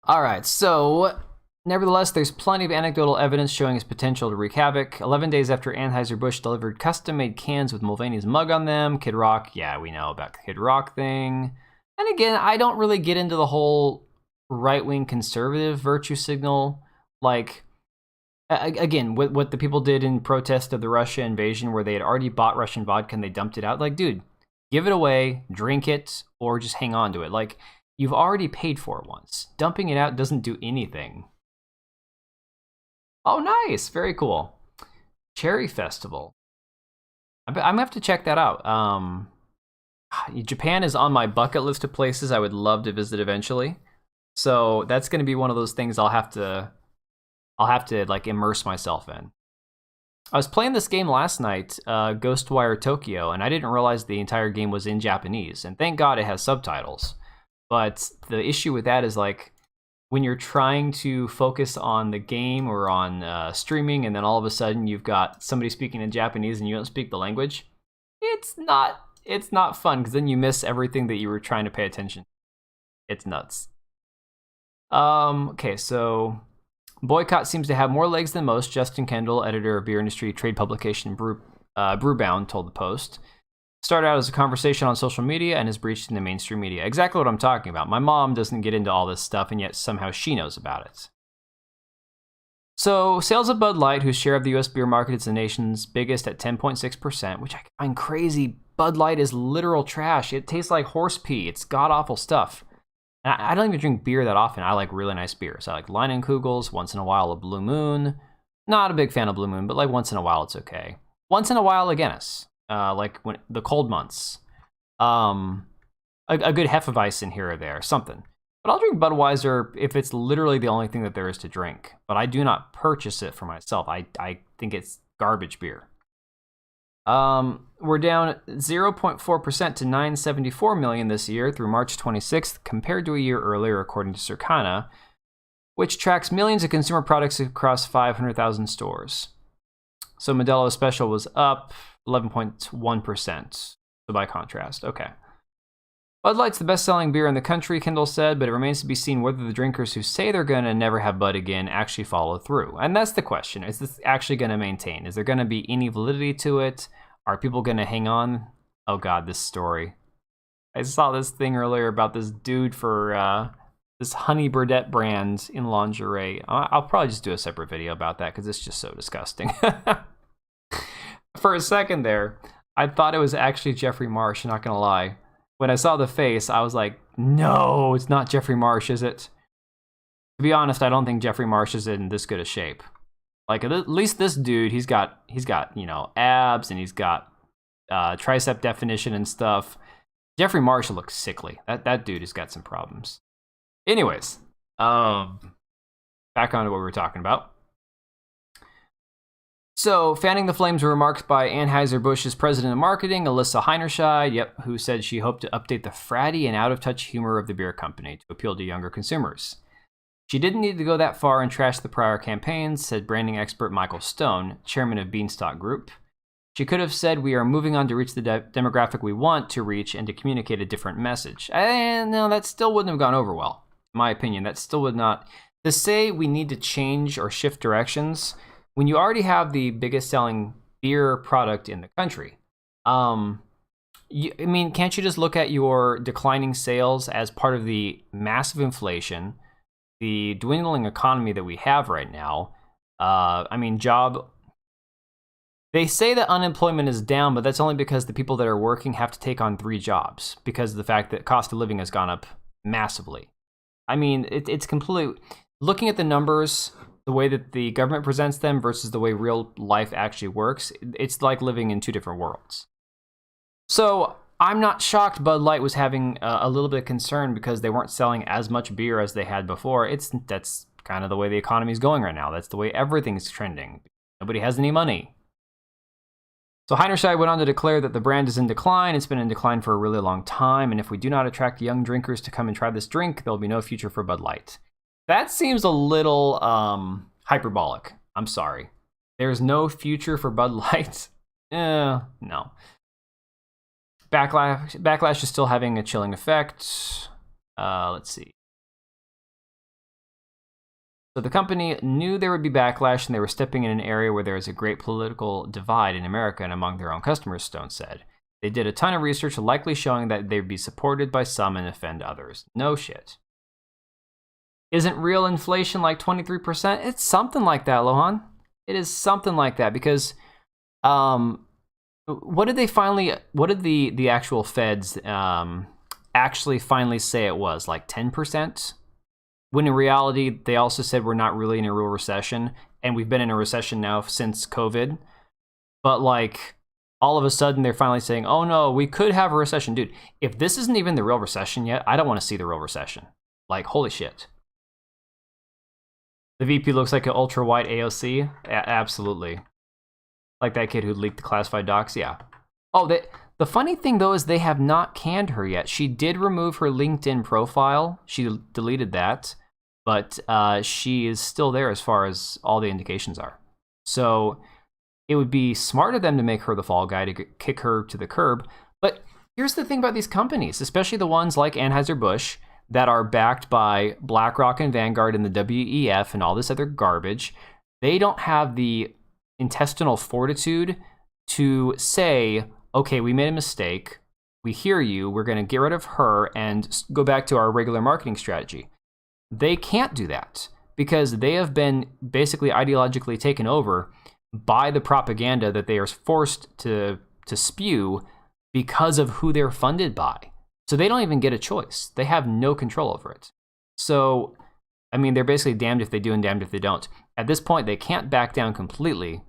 All right. So, nevertheless, there's plenty of anecdotal evidence showing its potential to wreak havoc. 11 days after Anheuser-Busch delivered custom-made cans with Mulvaney's mug on them. Kid Rock. Yeah, we know about the Kid Rock thing. And again, I don't really get into the whole right-wing conservative virtue signal. Like, again, what the people did in protest of the Russia invasion, where they had already bought Russian vodka and they dumped it out. Like, dude, give it away, drink it, or just hang on to it. Like, you've already paid for it once. Dumping it out doesn't do anything. Oh, nice. Very cool. Cherry Festival. I'm going to have to check that out. Japan is on my bucket list of places I would love to visit eventually. So that's going to be one of those things I'll have to like immerse myself in. I was playing this game last night, Ghostwire Tokyo, and I didn't realize the entire game was in Japanese. And thank God it has subtitles. But the issue with that is, like, when you're trying to focus on the game or on streaming, and then all of a sudden you've got somebody speaking in Japanese and you don't speak the language, it's not fun, because then you miss everything that you were trying to pay attention to. It's nuts. Okay, so boycott seems to have more legs than most. Justin Kendall, editor of beer industry trade publication Brewbound, told the Post. Started out as a conversation on social media and has breached in the mainstream media. Exactly what I'm talking about. My mom doesn't get into all this stuff, and yet somehow she knows about it. So, sales of Bud Light, whose share of the U.S. beer market is the nation's biggest at 10.6%, which I find crazy. Bud Light is literal trash. It tastes like horse pee. It's god-awful stuff. And I don't even drink beer that often. I like really nice beers. I like Leinenkugels, once in a while a Blue Moon. Not a big fan of Blue Moon, but like once in a while it's okay. Once in a while a Guinness, like when the cold months. A good Hefeweizen here or there, something. But I'll drink Budweiser if it's literally the only thing that there is to drink. But I do not purchase it for myself. I think it's garbage beer. We're down 0.4% to 974 million this year through March 26th, compared to a year earlier, according to Circana, which tracks millions of consumer products across 500,000 stores. So Modelo Special was up 11.1%. So by contrast, okay. Bud Light's the best-selling beer in the country, Kendall said, but it remains to be seen whether the drinkers who say they're going to never have Bud again actually follow through. And that's the question. Is this actually going to maintain? Is there going to be any validity to it? Are people going to hang on? Oh, God, this story. I saw this thing earlier about this dude for this Honey Burdette brand in lingerie. I'll probably just do a separate video about that because it's just so disgusting. For a second there, I thought it was actually Jeffrey Marsh, not going to lie. When I saw the face, I was like, no, it's not Jeffrey Marsh, is it? To be honest, I don't think Jeffrey Marsh is in this good a shape. Like, at least this dude, he's got, you know, abs, and he's got tricep definition and stuff. Jeffrey Marsh looks sickly. That dude has got some problems. Anyways, back on to what we were talking about. So, fanning the flames were remarks by Anheuser-Busch's president of marketing, Alyssa Heinerscheid, who said she hoped to update the fratty and out-of-touch humor of the beer company to appeal to younger consumers. She didn't need to go that far and trash the prior campaigns, said branding expert Michael Stone, chairman of Beanstalk Group. She could have said, we are moving on to reach the demographic we want to reach and to communicate a different message. And no, that still wouldn't have gone over well. In my opinion, that still would not. To say we need to change or shift directions when you already have the biggest selling beer product in the country. I mean, can't you just look at your declining sales as part of the massive inflation, the dwindling economy that we have right now? They say that unemployment is down, but that's only because the people that are working have to take on 3 jobs because of the fact that cost of living has gone up massively. I mean, it's completely... Looking at the numbers, the way that the government presents them versus the way real life actually works, it's like living in 2 different worlds. So I'm not shocked Bud Light was having a little bit of concern because they weren't selling as much beer as they had before. That's kind of the way the economy is going right now. That's the way everything's trending. Nobody has any money. So Heinerscheid went on to declare that the brand is in decline. It's been in decline for a really long time, and if we do not attract young drinkers to come and try this drink, there'll be no future for Bud Light. That seems a little hyperbolic. I'm sorry. There's no future for Bud Light? No. Backlash is still having a chilling effect. Let's see. So the company knew there would be backlash, and they were stepping in an area where there is a great political divide in America and among their own customers, Stone said. They did a ton of research, likely showing that they'd be supported by some and offend others. No shit. Isn't real inflation like 23%? It's something like that, Lohan. It is something like that because what did the actual feds actually finally say it was? Like 10%? When in reality, they also said we're not really in a real recession, and we've been in a recession now since COVID. But like, all of a sudden, they're finally saying, oh no, we could have a recession. Dude, if this isn't even the real recession yet, I don't want to see the real recession. Like, holy shit. The VP looks like an ultra-wide AOC? Absolutely. Like that kid who leaked the classified docs? Yeah. Oh, the funny thing, though, is they have not canned her yet. She did remove her LinkedIn profile. She deleted that. But she is still there as far as all the indications are. So it would be smart of them to make her the fall guy, to kick her to the curb. But here's the thing about these companies, especially the ones like Anheuser-Busch that are backed by BlackRock and Vanguard and the WEF and all this other garbage. They don't have the intestinal fortitude to say, okay, we made a mistake. We hear you. We're going to get rid of her and go back to our regular marketing strategy. They can't do that because they have been basically ideologically taken over by the propaganda that they are forced to spew because of who they're funded by. So they don't even get a choice. They have no control over it. So, I mean, they're basically damned if they do and damned if they don't. At this point, they can't back down completely.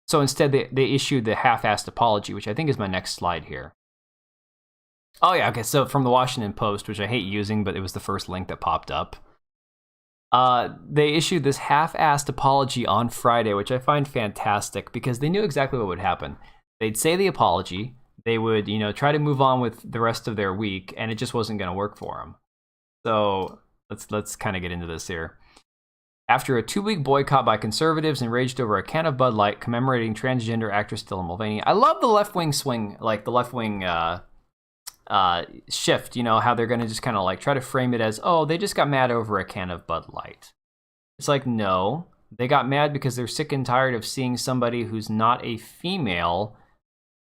So instead, they issued the half-assed apology, which I think is my next slide here. Oh yeah, okay, so from the Washington Post, which I hate using, but it was the first link that popped up. They issued this half-assed apology on Friday, which I find fantastic because they knew exactly what would happen. They'd say the apology, they would, you know, try to move on with the rest of their week, and it just wasn't going to work for them. So let's kind of get into this here. After a 2-week boycott by conservatives enraged over a can of Bud Light commemorating transgender actress Dylan Mulvaney, I love the left-wing swing, like the left-wing shift, you know, how they're going to just kind of like try to frame it as, oh, they just got mad over a can of Bud Light. It's like, no, they got mad because they're sick and tired of seeing somebody who's not a female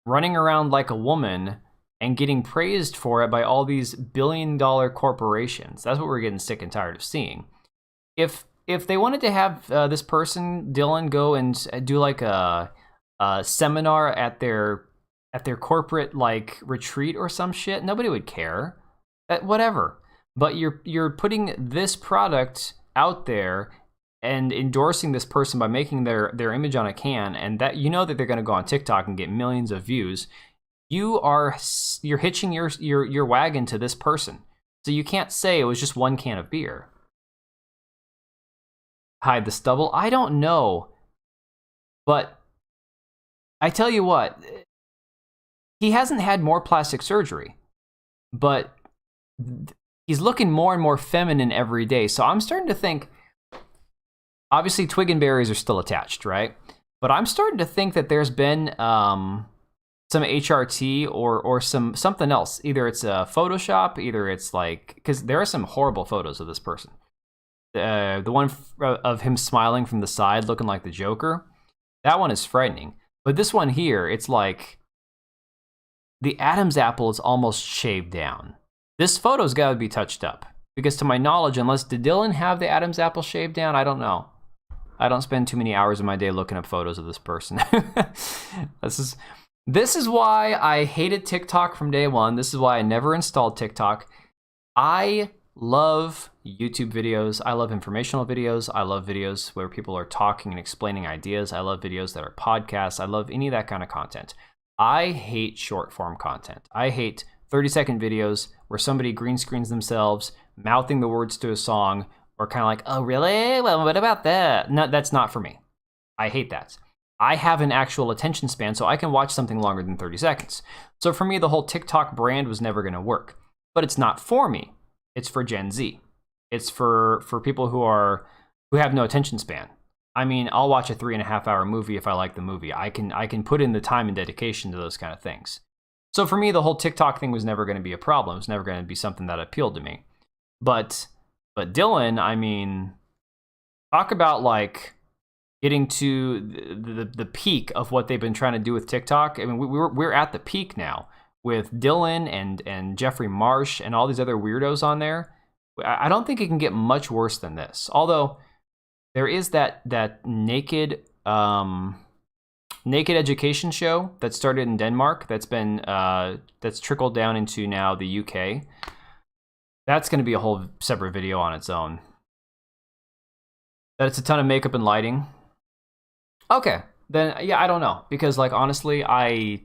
running around like a woman and getting praised for it by all these billion-dollar corporations. That's what we're getting sick and tired of seeing. If they wanted to have this person, Dylan, go and do like a seminar at their corporate like retreat or some shit, nobody would care. Whatever. But you're putting this product out there and endorsing this person by making their image on a can, and that you know that they're going to go on TikTok and get millions of views. You're hitching your wagon to this person. So you can't say it was just one can of beer. Hide the stubble? I don't know. But I tell you what, he hasn't had more plastic surgery, but he's looking more and more feminine every day. So I'm starting to think, obviously twig and berries are still attached, right? But I'm starting to think that there's been some HRT or something else. Either it's a Photoshop, either it's like, because there are some horrible photos of this person. The one of him smiling from the side looking like the Joker, that one is frightening. But this one here, it's like the Adam's apple is almost shaved down. This photo's got to be touched up. Because to my knowledge, did Dylan have the Adam's apple shaved down? I don't know. I don't spend too many hours of my day looking up photos of this person. This is why I hated TikTok from day one. This is why I never installed TikTok. I love YouTube videos. I love informational videos. I love videos where people are talking and explaining ideas. I love videos that are podcasts. I love any of that kind of content. I hate short form content. I hate 30-second videos where somebody green screens themselves, mouthing the words to a song, or kind of like, oh, really? Well, what about that? No, that's not for me. I hate that. I have an actual attention span, so I can watch something longer than 30 seconds. So for me, the whole TikTok brand was never going to work. But it's not for me. It's for Gen Z. It's for people who have no attention span. I mean, I'll watch a 3.5-hour movie if I like the movie. I can put in the time and dedication to those kind of things. So for me, the whole TikTok thing was never going to be a problem. It was never going to be something that appealed to me. But Dylan, I mean, talk about like getting to the peak of what they've been trying to do with TikTok. I mean, we're at the peak now with Dylan and Jeffrey Marsh and all these other weirdos on there. I don't think it can get much worse than this. Although there is that naked education show that started in Denmark that's been that's trickled down into now the UK. That's going to be a whole separate video on its own. That's a ton of makeup and lighting. Okay, then yeah, I don't know, because like honestly, I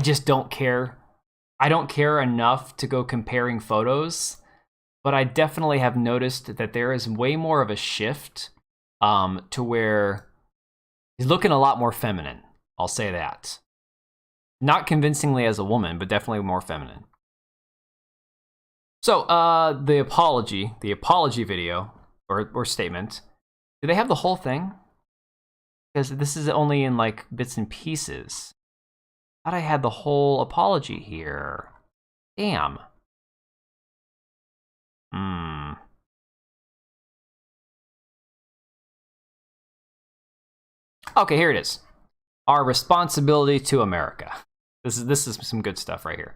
just don't care. I don't care enough to go comparing photos, but I definitely have noticed that there is way more of a shift to where he's looking a lot more feminine. I'll say that. Not convincingly as a woman, but definitely more feminine. So, the apology video or statement. Do they have the whole thing? Because this is only in like bits and pieces. I thought I had the whole apology here. Damn. Okay, here it is. Our responsibility to America. This is some good stuff right here.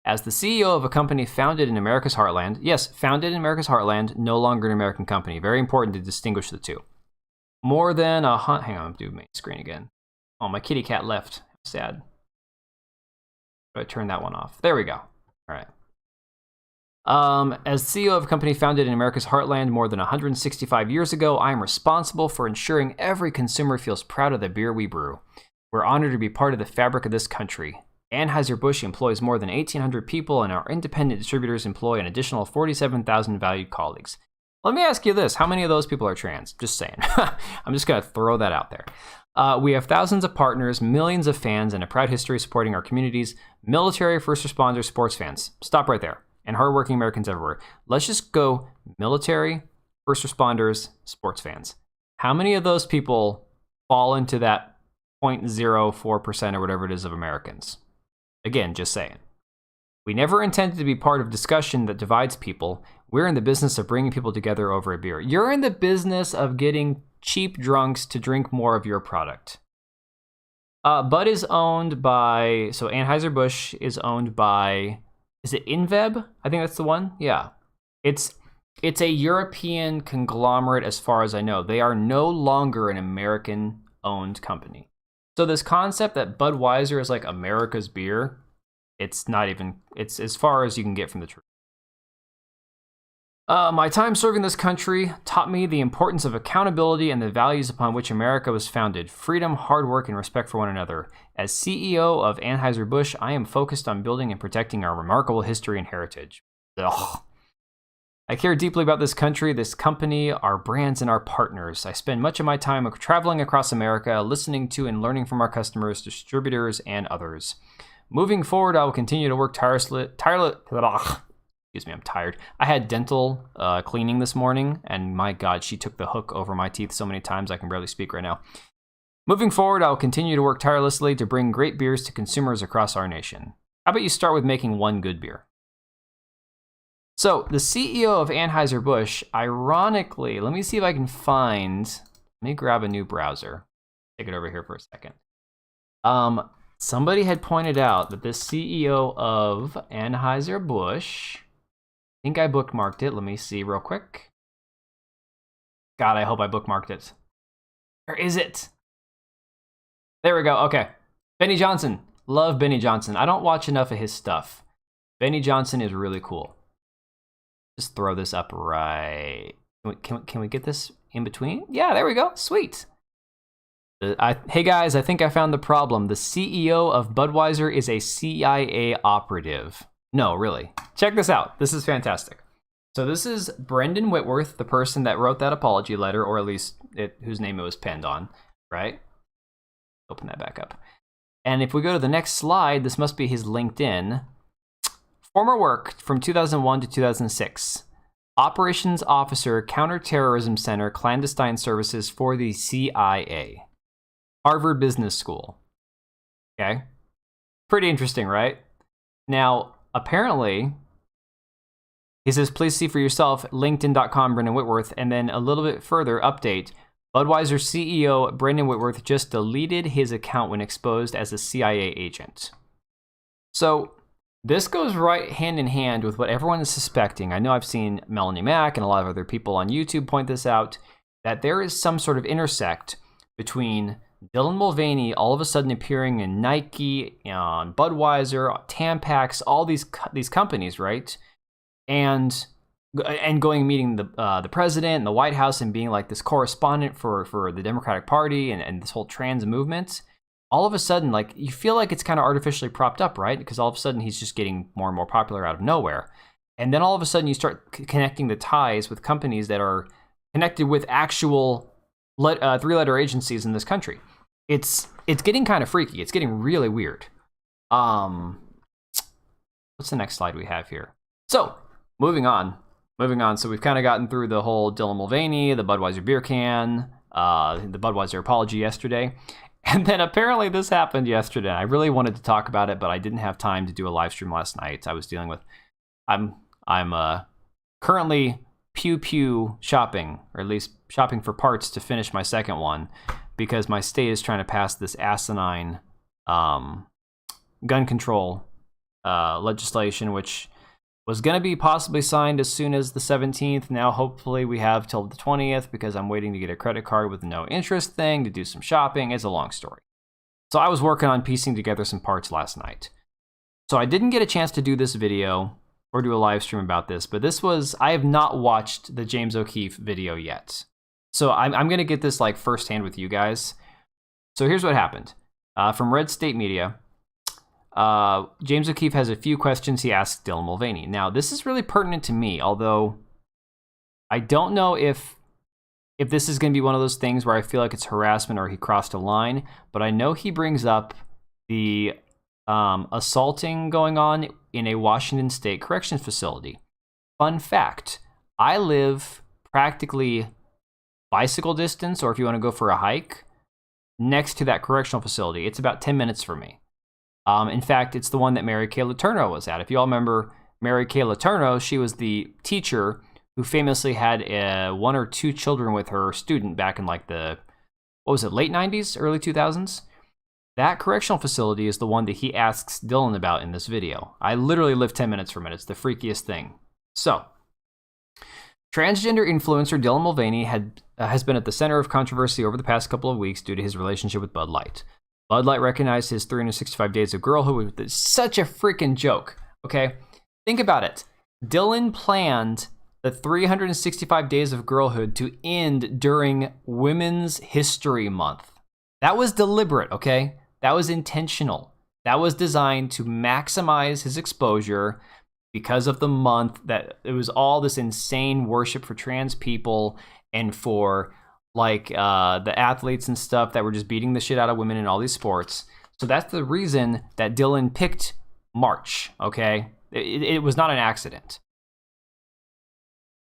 As the CEO of a company founded in America's heartland, yes, founded in America's heartland, no longer an American company. Very important to distinguish the two. More than a hang on, I'm doing main screen again. Oh, my kitty cat left. Sad. I turn that one off. There we go. All right. As CEO of a company founded in America's heartland more than 165 years ago, I am responsible for ensuring every consumer feels proud of the beer we brew. We're honored to be part of the fabric of this country. Anheuser-Busch employs more than 1,800 people, and our independent distributors employ an additional 47,000 valued colleagues. Let me ask you this. How many of those people are trans? Just saying. I'm just going to throw that out there. We have thousands of partners, millions of fans, and a proud history supporting our communities, military, first responders, sports fans. Stop right there. And hardworking Americans everywhere. Let's just go military, first responders, sports fans. How many of those people fall into that 0.04% or whatever it is of Americans? Again, just saying. We never intended to be part of discussion that divides people. We're in the business of bringing people together over a beer. You're in the business of getting cheap drunks to drink more of your product. Bud is owned by, so Anheuser-Busch is owned by, is it InBev? I think that's the one. Yeah. It's a European conglomerate as far as I know. They are no longer an American-owned company. So this concept that Budweiser is like America's beer, it's not even, it's as far as you can get from the truth. My time serving this country taught me the importance of accountability and the values upon which America was founded: freedom, hard work, and respect for one another. As CEO of Anheuser-Busch, I am focused on building and protecting our remarkable history and heritage. Ugh. I care deeply about this country, this company, our brands, and our partners. I spend much of my time traveling across America, listening to and learning from our customers, distributors, and others. Moving forward, I will continue to work tirelessly. Excuse me, I'm tired. I had dental cleaning this morning, and my God, she took the hook over my teeth so many times I can barely speak right now. Moving forward, I will continue to work tirelessly to bring great beers to consumers across our nation. How about you start with making one good beer? So, the CEO of Anheuser-Busch, ironically, let me see if I can find, let me grab a new browser. Take it over here for a second. Somebody had pointed out that the CEO of Anheuser-Busch, I think I bookmarked it. Let me see real quick. God, I hope I bookmarked it. Where is it? There we go. Okay. Benny Johnson. Love Benny Johnson. I don't watch enough of his stuff. Benny Johnson is really cool. Just throw this up right. Can we get this in between? Yeah, there we go. Sweet. Hey guys, I think I found the problem. The CEO of Budweiser is a CIA operative. No, really. Check this out. This is fantastic. So this is Brendan Whitworth, the person that wrote that apology letter, or at least whose name it was penned on, right? Open that back up. And if we go to the next slide, this must be his LinkedIn. Former work from 2001 to 2006. Operations Officer, Counterterrorism Center, Clandestine Services for the CIA. Harvard Business School. Okay. Pretty interesting, right? Now, apparently, he says, please see for yourself, linkedin.com, Brendan Whitworth. And then a little bit further, update. Budweiser CEO Brendan Whitworth just deleted his account when exposed as a CIA agent. So, this goes right hand in hand with what everyone is suspecting. I know I've seen Melanie Mack and a lot of other people on YouTube point this out, that there is some sort of intersect between Dylan Mulvaney all of a sudden appearing in Nike, on Budweiser, Tampax, all these companies, right? And going meeting the president and the White House and being like this correspondent for the Democratic Party and this whole trans movement. All of a sudden, like, you feel like it's kind of artificially propped up, right? Because all of a sudden he's just getting more and more popular out of nowhere. And then all of a sudden you start connecting the ties with companies that are connected with actual three-letter agencies in this country. It's getting kind of freaky. It's getting really weird. What's the next slide we have here? So, moving on. So we've kind of gotten through the whole Dylan Mulvaney, the Budweiser beer can, the Budweiser apology yesterday. And then apparently this happened yesterday. I really wanted to talk about it, but I didn't have time to do a live stream last night. I was dealing with, I'm currently pew shopping, or at least shopping for parts to finish my second one, because my state is trying to pass this asinine gun control legislation, which was going to be possibly signed as soon as the 17th. Now, hopefully, we have till the 20th because I'm waiting to get a credit card with no interest thing to do some shopping. It's a long story. So I was working on piecing together some parts last night. So I didn't get a chance to do this video or do a live stream about this, but I have not watched the James O'Keefe video yet. So I'm going to get this like firsthand with you guys. So here's what happened. From Red State Media, James O'Keefe has a few questions he asked Dylan Mulvaney. Now, this is really pertinent to me, although I don't know if this is going to be one of those things where I feel like it's harassment or he crossed a line, but I know he brings up the assaulting going on in a Washington State corrections facility. Fun fact, I live practically bicycle distance, or if you want to go for a hike, next to that correctional facility. It's about 10 minutes for me. In fact, it's the one that Mary Kay Letourneau was at. If you all remember Mary Kay Letourneau, she was the teacher who famously had 1 or 2 children with her student back in like the, late 90s, early 2000s? That correctional facility is the one that he asks Dylan about in this video. I literally live 10 minutes from it. It's the freakiest thing. So, transgender influencer Dylan Mulvaney has been at the center of controversy over the past couple of weeks due to his relationship with Bud Light. Bud Light recognized his 365 Days of Girlhood with such a freaking joke, okay? Think about it. Dylan planned the 365 Days of Girlhood to end during Women's History Month. That was deliberate, okay? That was intentional. That was designed to maximize his exposure because of the month that it was all this insane worship for trans people and for like the athletes and stuff that were just beating the shit out of women in all these sports. So that's the reason that Dylan picked March, okay? It was not an accident.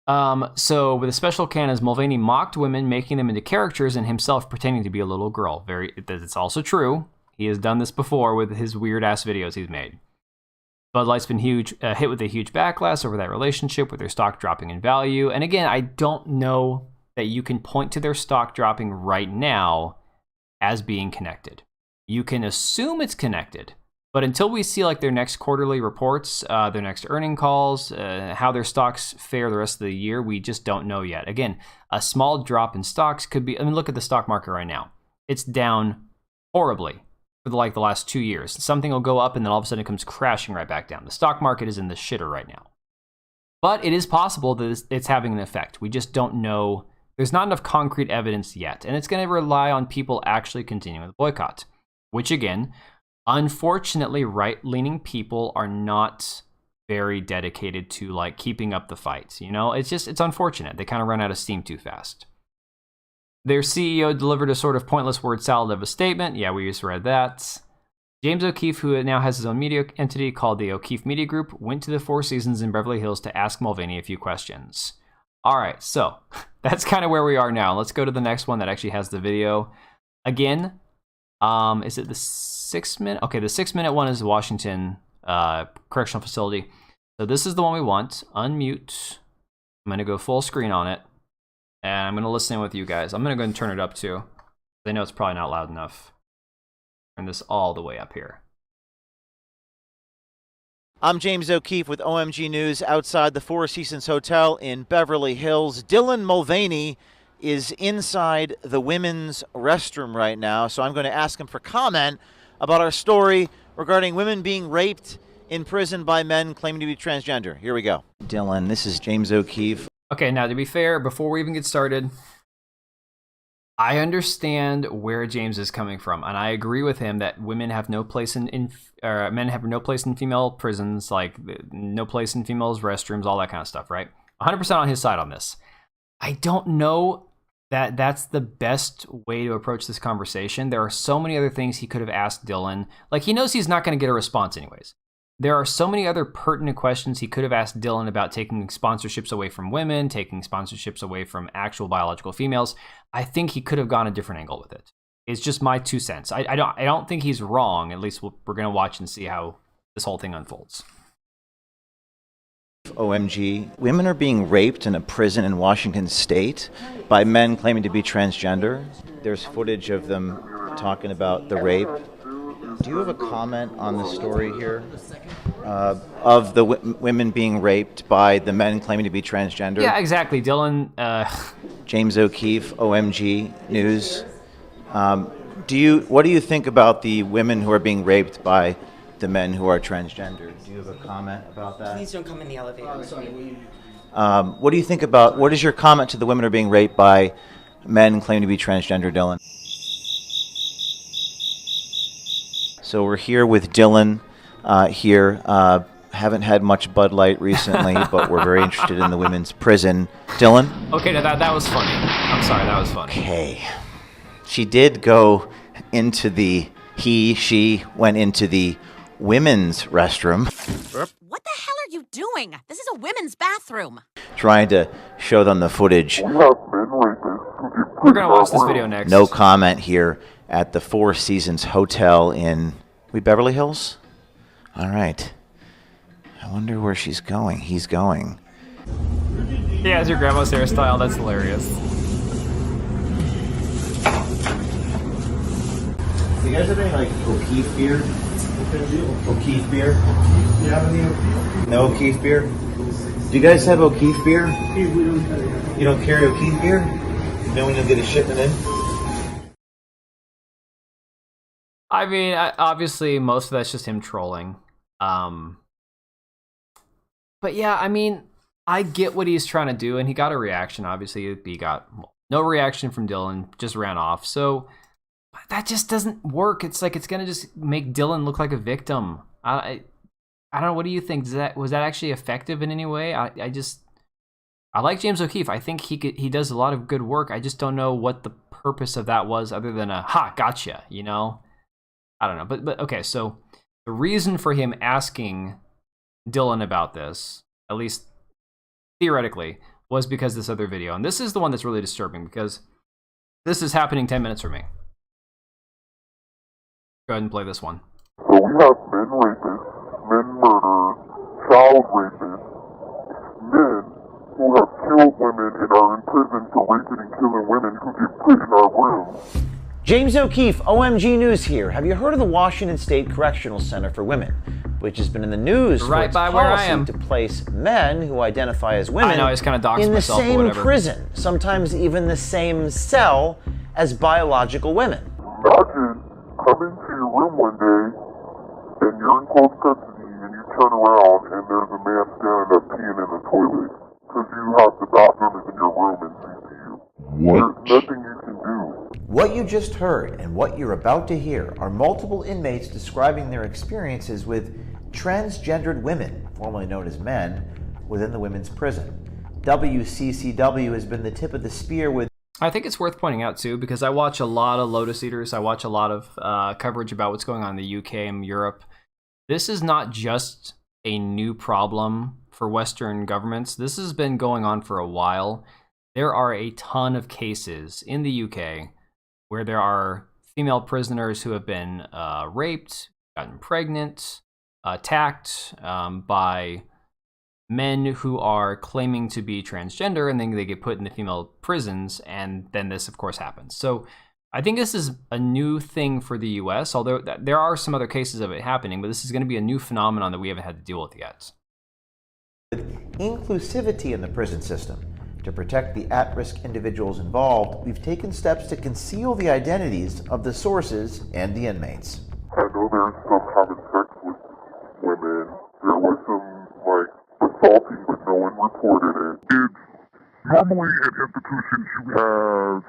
So with a special canon, Mulvaney mocked women, making them into characters, and himself pretending to be a little girl. It's also true. He has done this before with his weird-ass videos he's made. Bud Light's been hit with a huge backlash over that relationship, with their stock dropping in value. And again, I don't know that you can point to their stock dropping right now as being connected. You can assume it's connected, but until we see like their next quarterly reports, their next earning calls, how their stocks fare the rest of the year, we just don't know yet. Again, a small drop in stocks could be, I mean, look at the stock market right now. It's down horribly for the last 2 years. Something will go up and then all of a sudden it comes crashing right back down. The stock market is in the shitter right now. But it is possible that it's having an effect. We just don't know. There's not enough concrete evidence yet, and it's going to rely on people actually continuing the boycott, which again, unfortunately, right-leaning people are not very dedicated to like keeping up the fight. You know, it's unfortunate. They kind of run out of steam too fast. Their CEO delivered a sort of pointless word salad of a statement. Yeah, we just read that. James O'Keefe, who now has his own media entity called the O'Keefe Media Group, went to the Four Seasons in Beverly Hills to ask Mulvaney a few questions. All right, so that's kind of where we are now. Let's go to the next one that actually has the video. Again, is it the 6 minute? Okay, the 6 minute one is the Washington Correctional Facility. So this is the one we want. Unmute. I'm going to go full screen on it. And I'm going to listen in with you guys. I'm going to go and turn it up too. I know it's probably not loud enough. Turn this all the way up here. I'm James O'Keefe with OMG News outside the Four Seasons Hotel in Beverly Hills. Dylan Mulvaney is inside the women's restroom right now, so I'm going to ask him for comment about our story regarding women being raped in prison by men claiming to be transgender. Here we go. Dylan, this is James O'Keefe. Okay, now to be fair, before we even get started, I understand where James is coming from, and I agree with him that women have no place men have no place in female prisons, like no place in females' restrooms, all that kind of stuff, right? 100% on his side on this. I don't know that that's the best way to approach this conversation. There are so many other things he could have asked Dylan. Like, he knows he's not going to get a response anyways. There are so many other pertinent questions he could have asked Dylan about taking sponsorships away from women, taking sponsorships away from actual biological females. I think he could have gone a different angle with it. It's just my 2 cents. I don't think he's wrong. At least we're going to watch and see how this whole thing unfolds. OMG. Women are being raped in a prison in Washington State by men claiming to be transgender. There's footage of them talking about the rape. Do you have a comment on the story here of the women being raped by the men claiming to be transgender? Yeah, exactly, Dylan. James O'Keefe, OMG News. What do you think about the women who are being raped by the men who are transgender. Do you have a comment about that? Please don't come in the elevator with me. What do you think about, what is your comment to the women who are being raped by men claiming to be transgender, Dylan? So we're here with Dylan here. Haven't had much Bud Light recently, but we're very interested in the women's prison. Dylan? Okay, now that was funny. I'm sorry, that was funny. Okay. She did go into she went into the women's restroom. What the hell are you doing? This is a women's bathroom. Trying to show them the footage. We're gonna watch this video next. No comment here at the Four Seasons Hotel in Beverly Hills? All right. I wonder where she's going. He's going. Yeah, it's your grandma's hairstyle. That's hilarious. Do you guys have any, like, O'Keefe beer? O'Keefe beer? You have any O'Keefe? No O'Keefe beer? Do you guys have O'Keefe beer? You don't carry O'Keefe beer? You know when you'll get a shipment in? I mean, obviously, most of that's just him trolling. But yeah, I mean, I get what he's trying to do, and he got a reaction. Obviously, he got no reaction from Dylan, just ran off. So that just doesn't work. It's like it's gonna just make Dylan look like a victim. I don't know. What do you think? Was that actually effective in any way? I like James O'Keefe. I think he does a lot of good work. I just don't know what the purpose of that was, other than a "ha, gotcha," you know. I don't know, but okay. So the reason for him asking Dylan about this, at least theoretically, was because this other video, and this is the one that's really disturbing because this is happening 10 minutes from me. Go ahead and play this one. So we have men rapists, men murderers, child rapists, men who have killed women and are in prison for raping and killing women who get put in our rooms. James O'Keefe, OMG News here. Have you heard of the Washington State Correctional Center for Women, which has been in the news for its policy to place men who identify as women in the same prison, sometimes even the same cell as biological women? Imagine coming to your room one day and you're in close custody and you turn around and there's a man standing up peeing in the toilet because you have the bathroom is in your room and CCU. What? There's nothing you can do. What you just heard and what you're about to hear are multiple inmates describing their experiences with transgendered women, formerly known as men, within the women's prison. WCCW has been the tip of the spear with... I think it's worth pointing out, too, because I watch a lot of Lotus Eaters. I watch a lot of coverage about what's going on in the UK and Europe. This is not just a new problem for Western governments. This has been going on for a while. There are a ton of cases in the UK where there are female prisoners who have been raped, gotten pregnant, attacked by men who are claiming to be transgender, and then they get put in the female prisons, and then this, of course, happens. So I think this is a new thing for the US, although there are some other cases of it happening, but this is going to be a new phenomenon that we haven't had to deal with yet. Inclusivity in the prison system. To protect the at-risk individuals involved, we've taken steps to conceal the identities of the sources and the inmates. I know there's some having sex with women. There was some, like, assaulting, but no one reported it. It's normally in institutions you have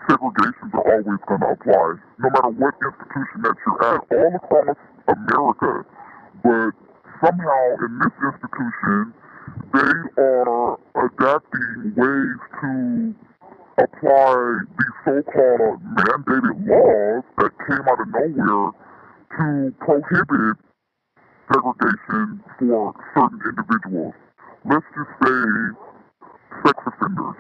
segregations are always going to apply, no matter what institution that you're at, all across America. But somehow in this institution, they are adapting ways to apply these so-called mandated laws that came out of nowhere to prohibit segregation for certain individuals. Let's just say sex offenders.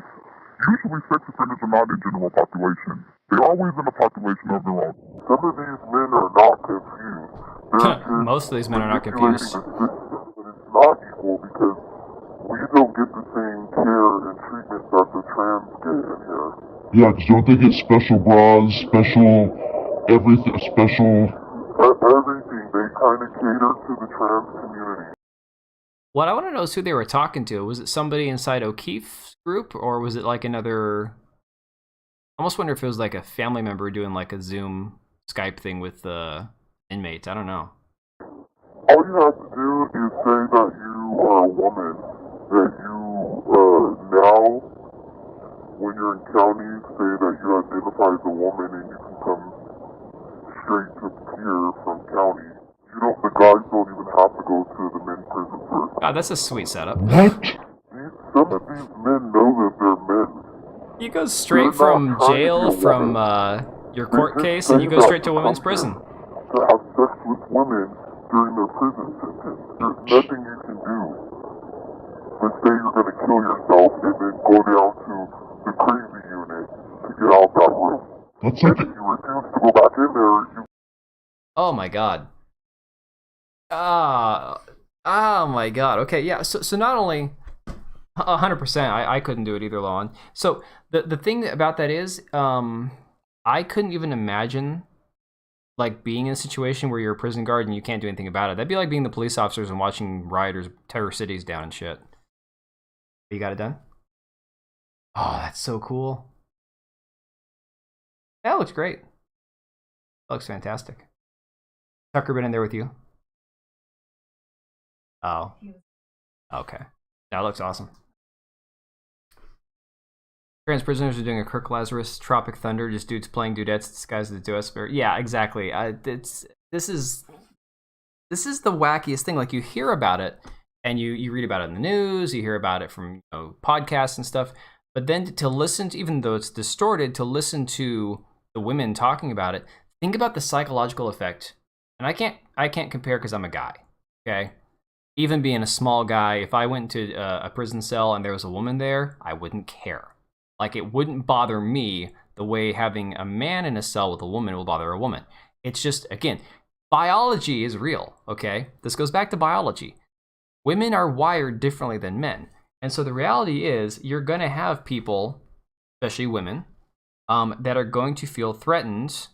Usually sex offenders are not in general population. They're always in a population of their own. Some of these men are not confused. Most of these men are not confused. But it's not equal because we don't get the same care and treatment that the trans get in here. Yeah, because don't they get special bras, special everything, special... Everything. They kind of cater to the trans community. What I want to know is who they were talking to. Was it somebody inside O'Keefe's group, or was it like another... I almost wonder if it was like a family member doing like a Zoom Skype thing with the inmates. I don't know. All you have to do is say that you are a woman, that you, now, when you're in county, say that you identify as a woman and you can come straight to here from county. You don't, the guys don't even have to go to the men's prison first. God, that's a sweet setup. What? Some of these men know that they're men. You go straight from jail, from your court case, and you go straight to women's prison. To have sex with women during their prison sentence. There's nothing you can do but say you're going to kill yourself and then go down to the crazy unit to get out that room. That's like... If you refuse to go back in there, you... Oh my god. Oh my god. Okay, yeah, so not only 100%, I couldn't do it either, Lon. So the thing about that is, I couldn't even imagine like being in a situation where you're a prison guard and you can't do anything about it. That'd be like being the police officers and watching rioters tear cities down and shit. You got it done? Oh, that's so cool. That looks great. That looks fantastic. Tucker been in there with you? Oh. Okay. That looks awesome. Trans prisoners are doing a Kirk Lazarus Tropic Thunder, just dudes playing dudettes disguised as a duet spirit. Yeah, exactly. This is the wackiest thing. Like, you hear about it and you read about it in the news, you hear about it from podcasts and stuff, but then to listen to, even though it's distorted, to listen to the women talking about it, think about the psychological effect. And I can't compare because I'm a guy, okay? Even being a small guy, if I went to a prison cell and there was a woman there, I wouldn't care. Like, it wouldn't bother me the way having a man in a cell with a woman will bother a woman. It's just, again, biology is real, okay? This goes back to biology. Women are wired differently than men. And so the reality is, you're going to have people, especially women, that are going to feel threatened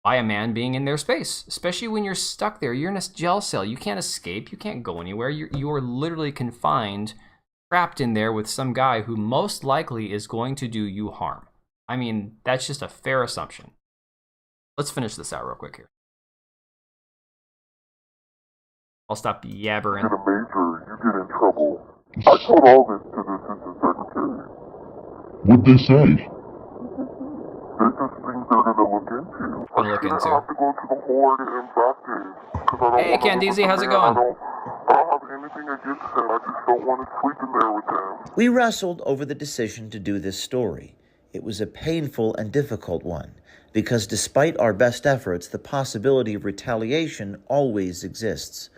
by a man being in their space, especially when you're stuck there. You're in a jail cell. You can't escape. You can't go anywhere. You are literally confined, trapped in there with some guy who most likely is going to do you harm. I mean, that's just a fair assumption. Let's finish this out real quick here. I'll stop yabbering. You get a major, you get in trouble. I told all this to the assistant secretary. What'd they say? This is things they're going to look into. Gonna look into. I have to go to the horde and back days. Hey, Candizi, how's it going? I don't have anything against them. I just don't want to sleep in there with them. We wrestled over the decision to do this story. It was a painful and difficult one, because despite our best efforts, the possibility of retaliation always exists.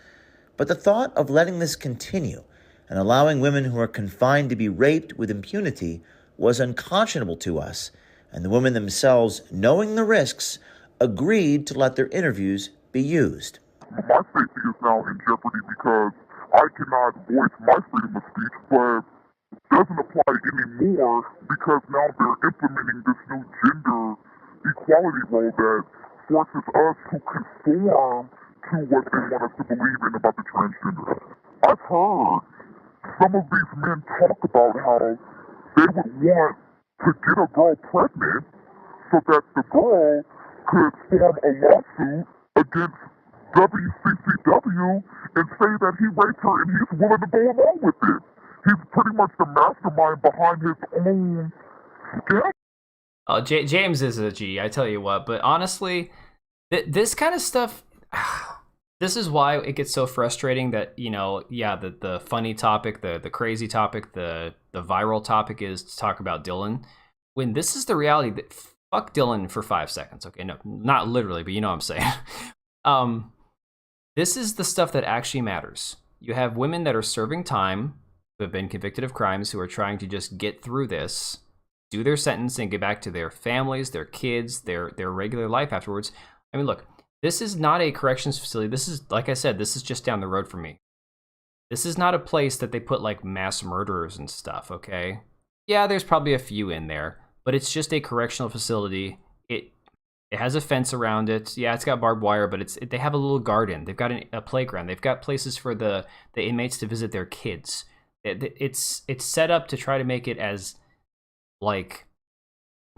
But the thought of letting this continue and allowing women who are confined to be raped with impunity was unconscionable to us, and the women themselves, knowing the risks, agreed to let their interviews be used. My safety is now in jeopardy because I cannot voice my freedom of speech, but it doesn't apply anymore because now they're implementing this new gender equality role that forces us to conform to what they want us to believe in about the transgender. I've heard some of these men talk about how they would want to get a girl pregnant so that the girl could form a lawsuit against WCCW and say that he raped her and he's willing to go along with it. He's pretty much the mastermind behind his own scam. James is a G, I tell you what. But honestly, this kind of stuff, this is why it gets so frustrating that, the funny topic, the crazy topic, the viral topic is to talk about Dylan. When this is the reality, that fuck Dylan for 5 seconds. Okay, no, not literally, but you know what I'm saying. This is the stuff that actually matters. You have women that are serving time, who have been convicted of crimes, who are trying to just get through this, do their sentence, and get back to their families, their kids, their regular life afterwards. I mean, look, this is not a corrections facility. This is, like I said, this is just down the road from me. This is not a place that they put like mass murderers and stuff, okay? Yeah, there's probably a few in there, but it's just a correctional facility. It has a fence around it. Yeah, it's got barbed wire, but they have a little garden. They've got a playground. They've got places for the inmates to visit their kids. It's set up to try to make it as like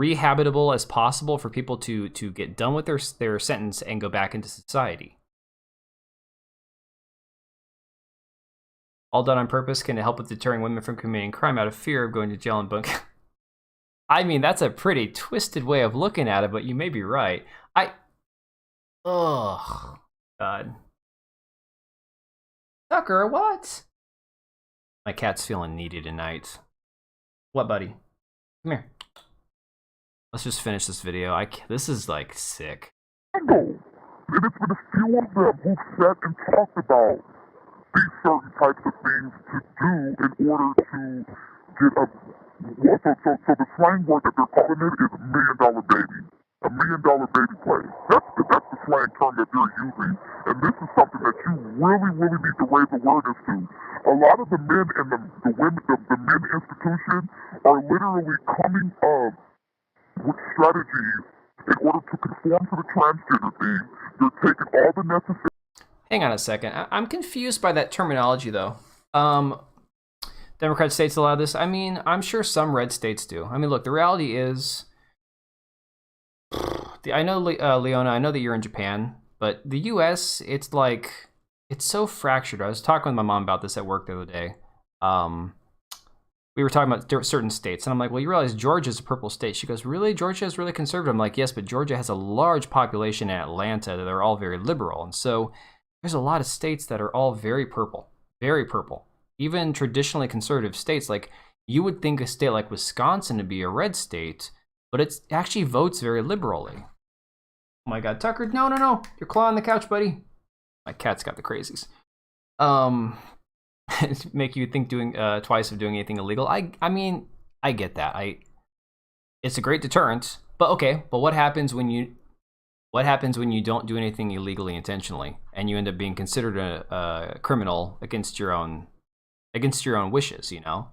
rehabitable as possible for people to get done with their sentence and go back into society. All done on purpose. Can it help with deterring women from committing crime out of fear of going to jail and bunk? I mean, that's a pretty twisted way of looking at it, but you may be right. Ugh. God. Tucker, what? My cat's feeling needy tonight. What, buddy? Come here. Let's just finish this video. This is, like, sick. And it's been a few of them who've sat and talked about these certain types of things to do in order to get a... So the slang word that they're calling it is $1 million baby. $1 million baby play. That's the slang term that they're using. And this is something that you really, really need to raise awareness to. A lot of the men in the men institution are literally coming up with strategies in order to conform to the transgender thing. They're taking all the necessary... Hang on a second. I'm confused by that terminology, though. Democrat states allow this. I mean, I'm sure some red states do. I mean, look, the reality is... I know, Leona, I know that you're in Japan, but the U.S., it's like... It's so fractured. I was talking with my mom about this at work the other day. We were talking about certain states, and I'm like, well, you realize Georgia's a purple state. She goes, really? Georgia is really conservative? I'm like, yes, but Georgia has a large population in Atlanta that are all very liberal. And so there's a lot of states that are all very purple. Very purple. Even traditionally conservative states, like you would think a state like Wisconsin to be a red state, but it actually votes very liberally. Oh my God, Tucker, no. You're clawing the couch, buddy. My cat's got the crazies. Make you think twice of doing anything illegal. I mean, I get that. It's a great deterrent, but okay. But what happens when you don't do anything illegally intentionally, and you end up being considered a criminal against your own wishes? You know,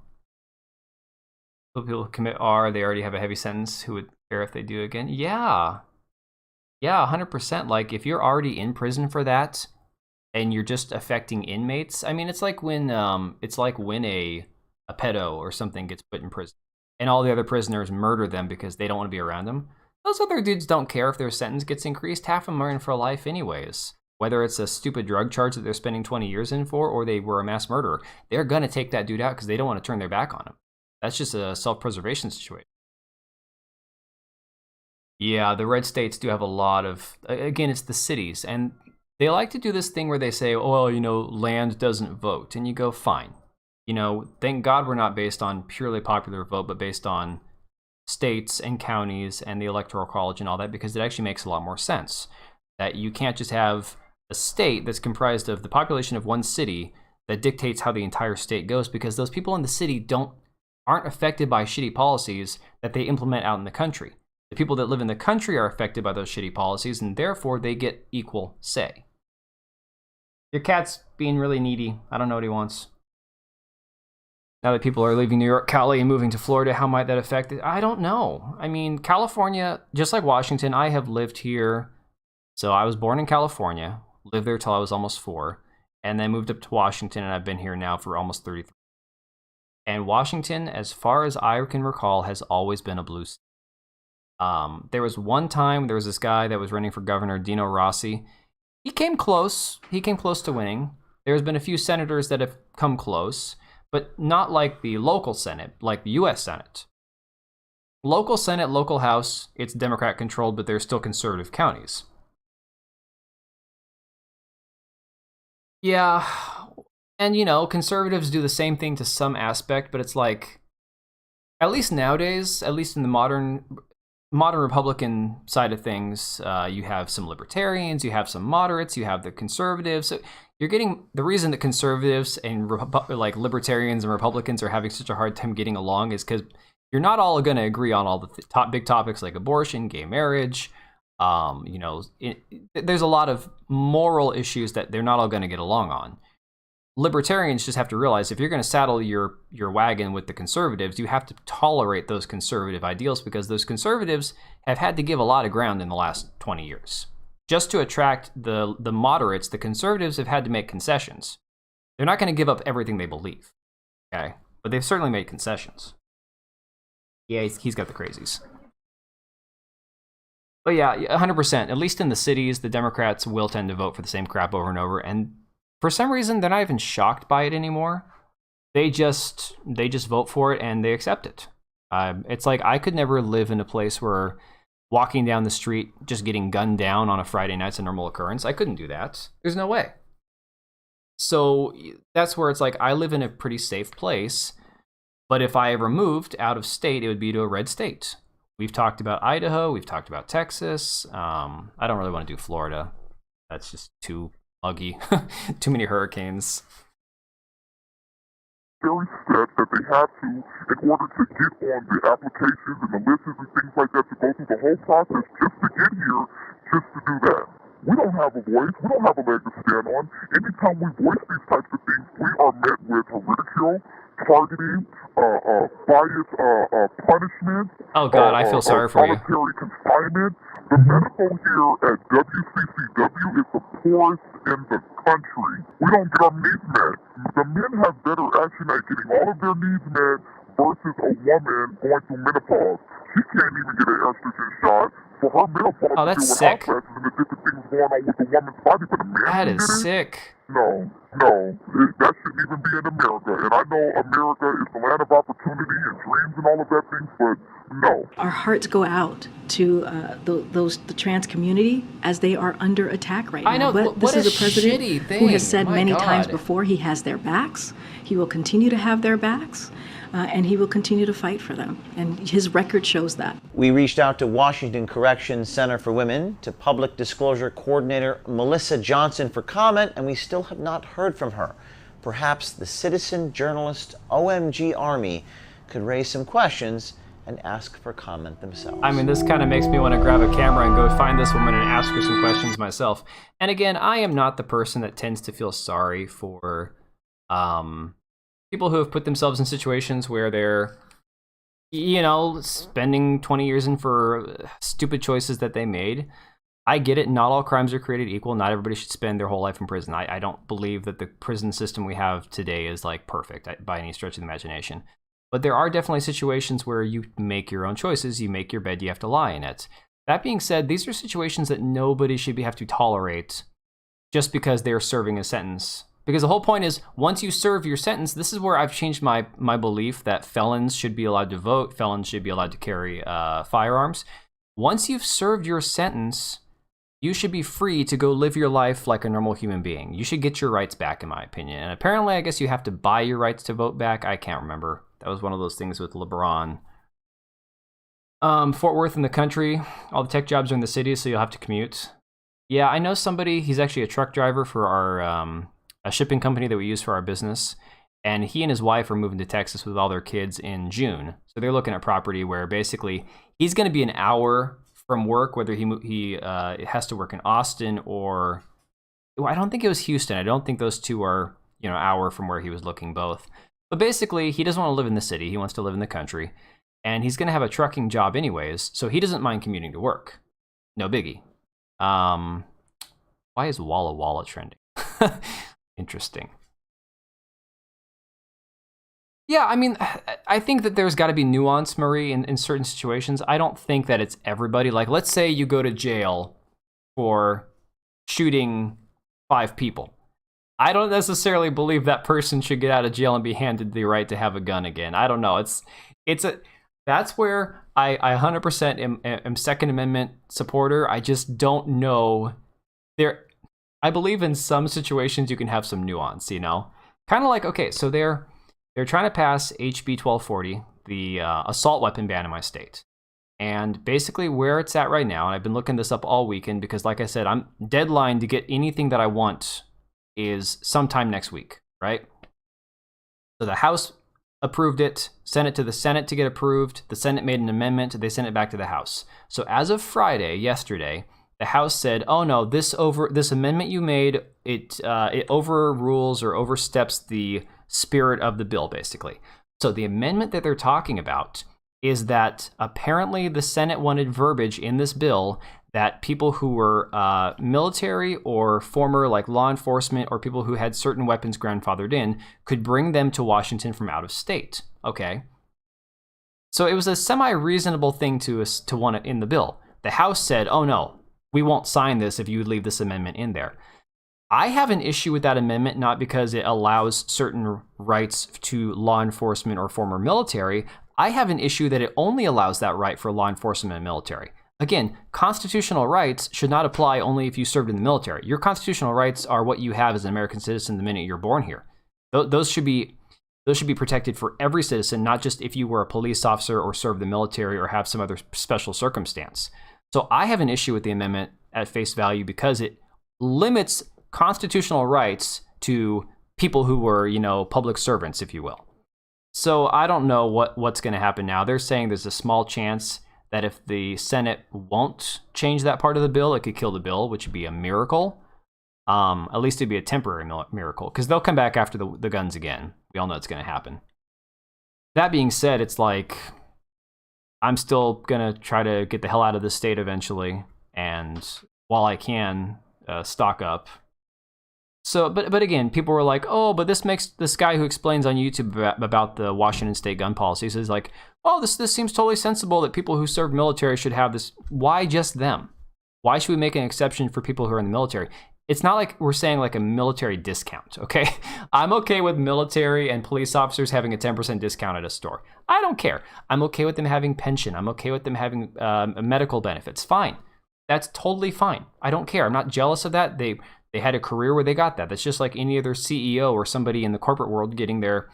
people who commit they already have a heavy sentence. Who would care if they do again? Yeah, 100%. Like if you're already in prison for that, and you're just affecting inmates. I mean, it's like when a pedo or something gets put in prison, and all the other prisoners murder them because they don't want to be around them. Those other dudes don't care if their sentence gets increased. Half of them are in for life anyways. Whether it's a stupid drug charge that they're spending 20 years in for, or they were a mass murderer, they're gonna take that dude out because they don't want to turn their back on him. That's just a self-preservation situation. Yeah, the red states do have a lot of. Again, it's the cities, and they like to do this thing where they say, oh, well, you know, land doesn't vote. And you go, fine. You know, thank God we're not based on purely popular vote, but based on states and counties and the electoral college and all that, because it actually makes a lot more sense. That you can't just have a state that's comprised of the population of one city that dictates how the entire state goes, because those people in the city aren't affected by shitty policies that they implement out in the country. The people that live in the country are affected by those shitty policies, and therefore they get equal say. Your cat's being really needy. I don't know what he wants. Now that people are leaving New York, Cali, and moving to Florida, how might that affect it? I don't know. I mean, California, just like Washington, I have lived here. So I was born in California, lived there till I was almost 4, and then moved up to Washington, and I've been here now for almost 33. And Washington, as far as I can recall, has always been a blue state. There was one time, there was this guy that was running for governor, Dino Rossi. He came close. He came close to winning. There's been a few senators that have come close, but not like the local Senate, like the U.S. Senate. Local Senate, local House, it's Democrat controlled, but they're still conservative counties. Yeah, and you know, conservatives do the same thing to some aspect, but it's like, at least nowadays, at least in the modern Republican side of things, you have some libertarians, you have some moderates, you have the conservatives. So you're getting the reason that conservatives and like libertarians and Republicans are having such a hard time getting along is because you're not all going to agree on all the big topics like abortion, gay marriage. You know, there's a lot of moral issues that they're not all going to get along on. Libertarians just have to realize if you're going to saddle your wagon with the conservatives, you have to tolerate those conservative ideals, because those conservatives have had to give a lot of ground in the last 20 years. Just to attract the moderates, the conservatives have had to make concessions. They're not going to give up everything they believe, okay? But they've certainly made concessions. Yeah, he's got the crazies. But yeah, 100%. At least in the cities, the Democrats will tend to vote for the same crap over and over, and for some reason, they're not even shocked by it anymore. They just vote for it and they accept it. It's like I could never live in a place where walking down the street just getting gunned down on a Friday night's a normal occurrence. I couldn't do that. There's no way. So that's where it's like I live in a pretty safe place, but if I ever moved out of state, it would be to a red state. We've talked about Idaho. We've talked about Texas. I don't really want to do Florida. That's just too muggy. Too many hurricanes. Very set that they have to, in order to get on the applications and the lists and things like that, to go through the whole process just to get here, just to do that. We don't have a voice. We don't have a leg to stand on. Anytime we voice these types of things, we are met with ridicule, targeting, bias, punishment. Oh God, I feel sorry for you. Solitary confinement. The medical here at WCCW is the poorest in the country. We don't get our needs met. The men have better action at getting all of their needs met versus a woman going through menopause. She can't even get an estrogen shot for her menopause. Oh, that's sick. And the different things going on with the woman's body, but the man that is sick. No, that shouldn't even be in America. And I know America is the land of opportunity and dreams and all of that things, but no. Our hearts go out to the trans community as they are under attack right now. I know, but what this is a a president shitty thing. who has said My many God. times before he has their backs. He will continue to have their backs, and he will continue to fight for them. And his record shows that. We reached out to Washington Corrections Center for Women, to Public Disclosure Coordinator Melissa Johnson for comment, and we still have not heard from her. Perhaps the citizen journalist OMG Army could raise some questions and ask for comment themselves. I mean, this kind of makes me want to grab a camera and go find this woman and ask her some questions myself. And again, I am not the person that tends to feel sorry for people who have put themselves in situations where they're, you know, spending 20 years in for stupid choices that they made. I get it. Not all crimes are created equal. Not everybody should spend their whole life in prison. I don't believe that the prison system we have today is like perfect by any stretch of the imagination. But there are definitely situations where you make your own choices. You make your bed, you have to lie in it. That being said, these are situations that nobody should have to tolerate just because they're serving a sentence. Because the whole point is, once you serve your sentence, this is where I've changed my belief that felons should be allowed to vote, felons should be allowed to carry firearms. Once you've served your sentence, you should be free to go live your life like a normal human being. You should get your rights back, in my opinion. And apparently, I guess you have to buy your rights to vote back. I can't remember. That was one of those things with LeBron. Fort Worth in the country. All the tech jobs are in the city, so you'll have to commute. Yeah, I know somebody. He's actually a truck driver for our a shipping company that we use for our business. And he and his wife are moving to Texas with all their kids in June. So they're looking at property where basically he's going to be an hour from work, whether he has to work in Austin or... Well, I don't think it was Houston. I don't think those two are, you know, an hour from where he was looking both. But basically, he doesn't want to live in the city. He wants to live in the country. And he's going to have a trucking job anyways, so he doesn't mind commuting to work. No biggie. Why is Walla Walla trending? Interesting. Yeah, I mean, I think that there's got to be nuance, Marie, in certain situations. I don't think that it's everybody. Like, let's say you go to jail for shooting 5 people. I don't necessarily believe that person should get out of jail and be handed the right to have a gun again. I don't know. That's where I 100% am Second Amendment supporter. I just don't know. I believe in some situations you can have some nuance, you know? Kind of like, okay, so they're trying to pass HB 1240, the assault weapon ban in my state. And basically where it's at right now, and I've been looking this up all weekend because, like I said, I'm deadline to get anything that I want is sometime next week, right? So the House approved it, sent it to the Senate to get approved. The Senate made an amendment. They sent it back to the House. So as of Friday, yesterday, the House said, "Oh no, this amendment you made, it overrules or oversteps the spirit of the bill, basically." So the amendment that they're talking about is that apparently the Senate wanted verbiage in this bill that people who were military or former like law enforcement or people who had certain weapons grandfathered in could bring them to Washington from out of state. Okay. So it was a semi-reasonable thing to want it in the bill. The House said, "Oh no, we won't sign this if you leave this amendment in there." I have an issue with that amendment, not because it allows certain rights to law enforcement or former military. I have an issue that it only allows that right for law enforcement and military. Again, constitutional rights should not apply only if you served in the military. Your constitutional rights are what you have as an American citizen the minute you're born here. Those should be protected for every citizen, not just if you were a police officer or served the military or have some other special circumstance. So I have an issue with the amendment at face value because it limits constitutional rights to people who were, public servants, if you will. So I don't know what's going to happen now. They're saying there's a small chance that if the Senate won't change that part of the bill, it could kill the bill, which would be a miracle. At least it'd be a temporary miracle, because they'll come back after the guns again. We all know it's going to happen. That being said, it's like, I'm still going to try to get the hell out of this state eventually, and while I can, stock up. So, but again, people were like, oh, but this makes this guy who explains on YouTube about the Washington state gun policies is like, oh, this seems totally sensible that people who serve military should have this. Why just them? Why should we make an exception for people who are in the military? It's not like we're saying like a military discount, okay? I'm okay with military and police officers having a 10% discount at a store. I don't care. I'm okay with them having pension. I'm okay with them having medical benefits. Fine. That's totally fine. I don't care. I'm not jealous of that. They had a career where they got that. That's just like any other CEO or somebody in the corporate world getting their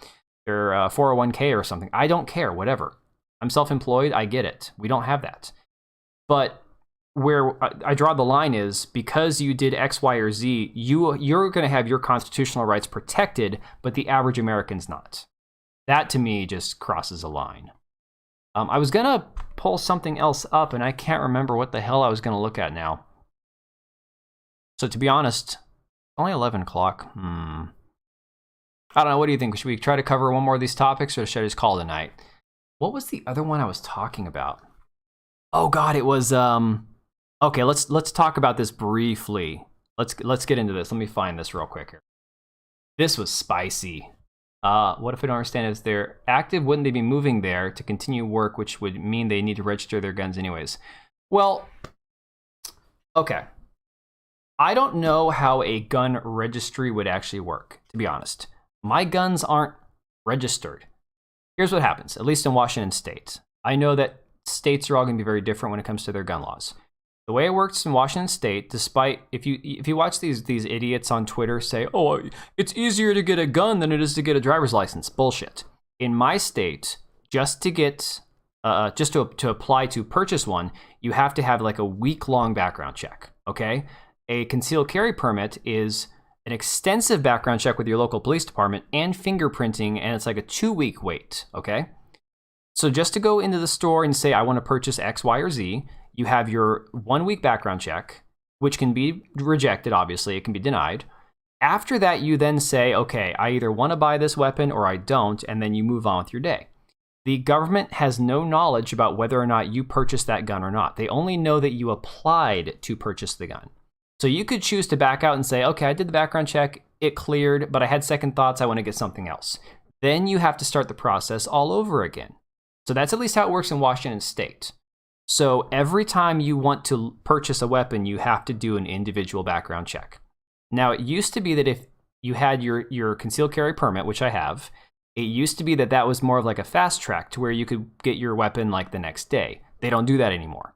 401k or something. I don't care, whatever. I'm self-employed. I get it. We don't have that. But where I draw the line is because you did X, Y, or Z, you're going to have your constitutional rights protected, but the average American's not. That to me just crosses a line. I was going to pull something else up, and I can't remember what the hell I was going to look at now. So to be honest, only 11 o'clock. I don't know. What do you think? Should we try to cover one more of these topics, or should I just call it a night? What was the other one I was talking about? Oh God, it was okay. Let's talk about this briefly. Let's get into this. Let me find this real quick here. This was spicy. What if I don't understand? If they're active, wouldn't they be moving there to continue work, which would mean they need to register their guns anyways? Well, okay. I don't know how a gun registry would actually work, to be honest. My guns aren't registered. Here's what happens, at least in Washington state. I know that states are all going to be very different when it comes to their gun laws. The way it works in Washington state, despite if you watch these idiots on Twitter say, oh, it's easier to get a gun than it is to get a driver's license. Bullshit. In my state, just to apply to purchase one, you have to have like a week-long background check, okay? A concealed carry permit is an extensive background check with your local police department and fingerprinting, and it's like a 2-week wait, okay? So just to go into the store and say, I want to purchase X, Y, or Z, you have your 1-week background check, which can be rejected, obviously. It can be denied. After that, you then say, okay, I either want to buy this weapon or I don't, and then you move on with your day. The government has no knowledge about whether or not you purchased that gun or not. They only know that you applied to purchase the gun. So you could choose to back out and say, okay, I did the background check, it cleared, but I had second thoughts, I want to get something else. Then you have to start the process all over again. So that's at least how it works in Washington state. So every time you want to purchase a weapon, you have to do an individual background check. Now, it used to be that if you had your concealed carry permit, which I have, it used to be that was more of like a fast track to where you could get your weapon like the next day. They don't do that anymore.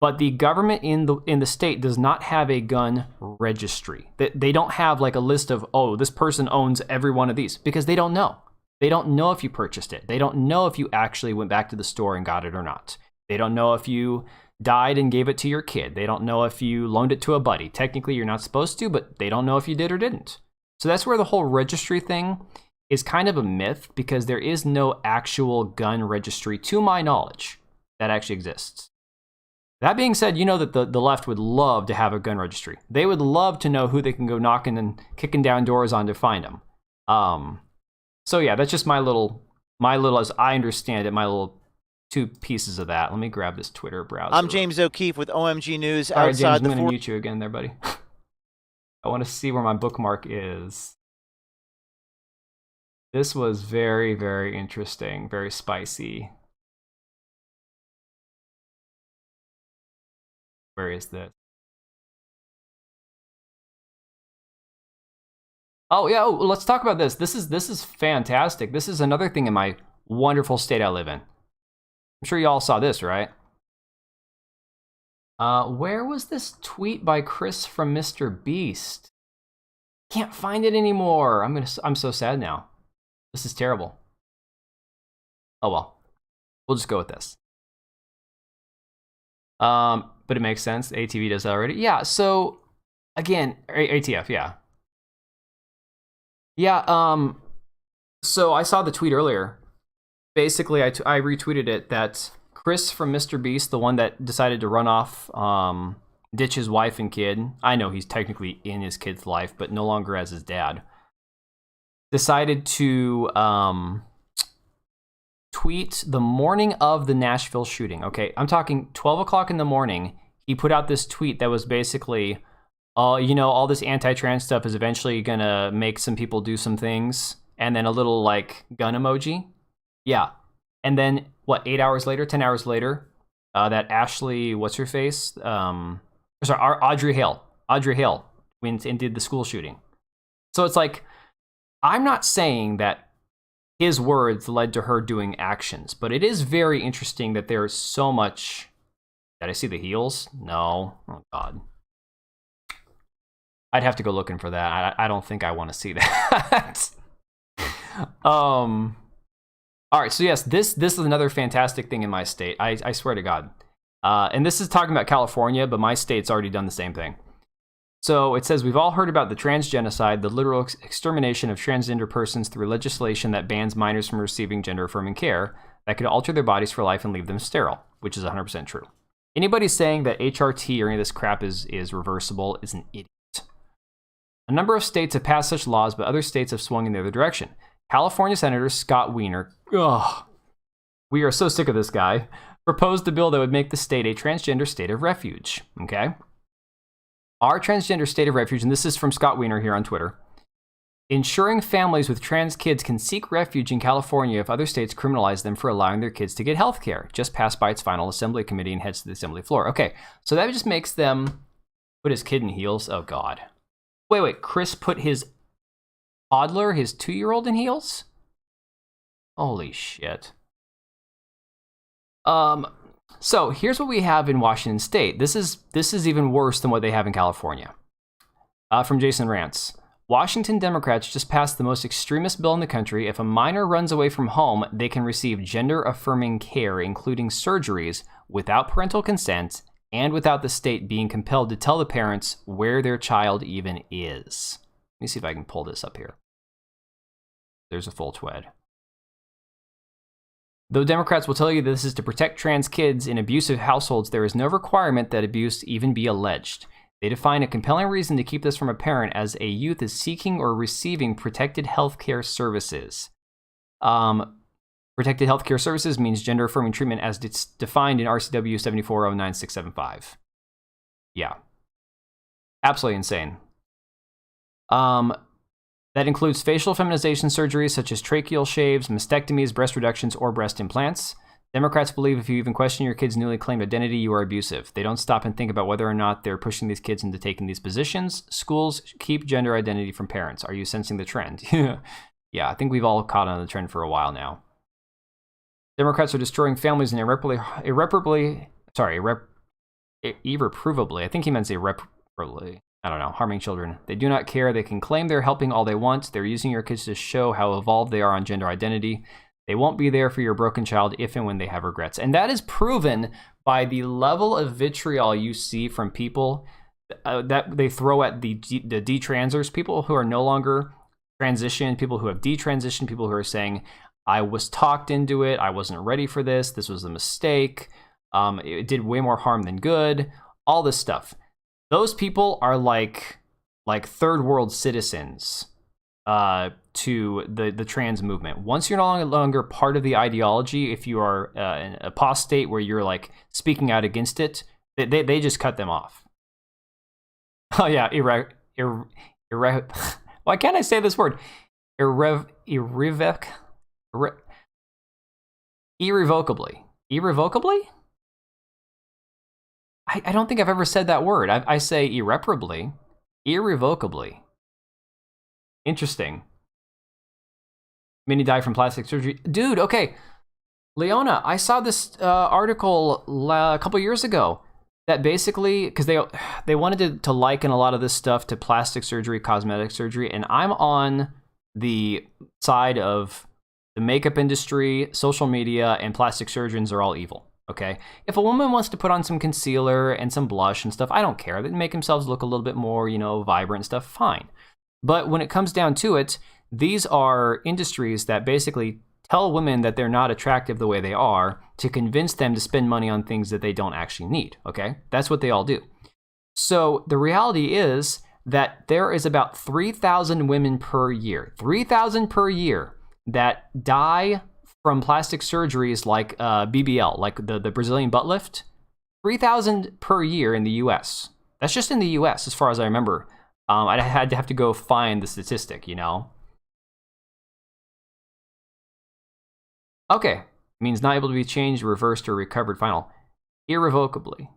But the government in the state does not have a gun registry. They don't have like a list of, oh, this person owns every one of these, because they don't know. They don't know if you purchased it. They don't know if you actually went back to the store and got it or not. They don't know if you died and gave it to your kid. They don't know if you loaned it to a buddy. Technically, you're not supposed to, but they don't know if you did or didn't. So that's where the whole registry thing is kind of a myth, because there is no actual gun registry, to my knowledge, that actually exists. That being said, you know that the left would love to have a gun registry. They would love to know who they can go knocking and kicking down doors on to find them. So yeah, that's just my little, as I understand it, my little 2 pieces of that. Let me grab this Twitter browser. I'm James O'Keefe with OMG News. All right, James, I'm going to mute you again there, buddy. I want to see where my bookmark is. This was very, very interesting, very spicy. Where is this? Oh yeah, let's talk about this. This is fantastic. This is another thing in my wonderful state I live in. I'm sure you all saw this, right? Where was this tweet by Chris from Mr. Beast? Can't find it anymore. I'm so sad now. This is terrible. Oh well. We'll just go with this. But it makes sense. ATV does that already. Yeah, so again, ATF, yeah. Yeah, so I saw the tweet earlier. Basically, I retweeted it that Chris from Mr. Beast, the one that decided to run off, ditch his wife and kid. I know he's technically in his kid's life, but no longer as his dad. Decided to tweet the morning of the Nashville shooting. Okay, I'm talking 12 o'clock in the morning. He put out this tweet that was basically, you know, all this anti-trans stuff is eventually gonna make some people do some things. And then a little, like, gun emoji. Yeah. And then, what, 8 hours later, 10 hours later, that Ashley, what's her face? Audrey Hale went and did the school shooting. So it's like, I'm not saying that his words led to her doing actions, but it is very interesting that there's so much. Did I see the heels? No. Oh, God. I'd have to go looking for that. I don't think I want to see that. All right, so yes, this is another fantastic thing in my state. I swear to God. And this is talking about California, but my state's already done the same thing. So it says, we've all heard about the trans genocide, the literal extermination of transgender persons through legislation that bans minors from receiving gender-affirming care that could alter their bodies for life and leave them sterile, which is 100% true. Anybody saying that HRT or any of this crap is reversible is an idiot. A number of states have passed such laws, but other states have swung in the other direction. California Senator Scott Wiener, we are so sick of this guy, proposed a bill that would make the state a transgender state of refuge. Okay? Our transgender state of refuge, and this is from Scott Wiener here on Twitter, ensuring families with trans kids can seek refuge in California if other states criminalize them for allowing their kids to get health care, just passed by its final assembly committee and heads to the assembly floor. Okay, so that just makes them put his kid in heels? Oh, God. Wait, Chris put his toddler, his 2-year-old in heels? Holy shit. So here's what we have in Washington State. This is even worse than what they have in California. From Jason Rants. Washington Democrats just passed the most extremist bill in the country. If a minor runs away from home, they can receive gender-affirming care, including surgeries, without parental consent and without the state being compelled to tell the parents where their child even is. Let me see if I can pull this up here. There's a full twed. Though Democrats will tell you this is to protect trans kids in abusive households, there is no requirement that abuse even be alleged. They define a compelling reason to keep this from a parent as a youth is seeking or receiving protected health care services. Protected health care services means gender-affirming treatment as it's defined in RCW 7409-675. Yeah. Absolutely insane. That includes facial feminization surgeries such as tracheal shaves, mastectomies, breast reductions, or breast implants. Democrats believe if you even question your kid's newly claimed identity, you are abusive. They don't stop and think about whether or not they're pushing these kids into taking these positions. Schools keep gender identity from parents. Are you sensing the trend? Yeah, I think we've all caught on the trend for a while now. Democrats are destroying families in irreparably, I think he meant irreparably. I don't know, harming children. They do not care. They can claim they're helping all they want. They're using your kids to show how evolved they are on gender identity. They won't be there for your broken child if and when they have regrets. And that is proven by the level of vitriol you see from people that they throw at the detransers, people who are no longer transitioned, people who have detransitioned, people who are saying, I was talked into it. I wasn't ready for this. This was a mistake. It did way more harm than good. All this stuff. Those people are like third world citizens to the trans movement. Once you're no longer part of the ideology, if you are an apostate where you're like speaking out against it, they just cut them off. Oh yeah, why can't I say this word? Irrevocably. I don't think I've ever said that word. I say irreparably. Irrevocably. Interesting. Many die from plastic surgery. Dude, okay. Leona, I saw this article a couple years ago that basically, because they wanted to liken a lot of this stuff to plastic surgery, cosmetic surgery, and I'm on the side of the makeup industry, social media, and plastic surgeons are all evil, okay? If a woman wants to put on some concealer and some blush and stuff, I don't care. They make themselves look a little bit more, you know, vibrant and stuff, fine. But when it comes down to it, these are industries that basically tell women that they're not attractive the way they are to convince them to spend money on things that they don't actually need, okay? That's what they all do. So the reality is that there is about 3,000 women per year, 3,000 per year that die from plastic surgeries like BBL, like the Brazilian butt lift. 3,000 per year in the US. That's just in the US as far as I remember. I had to have to go find the statistic, you know? Okay, means not able to be changed, reversed, or recovered final. Irrevocably.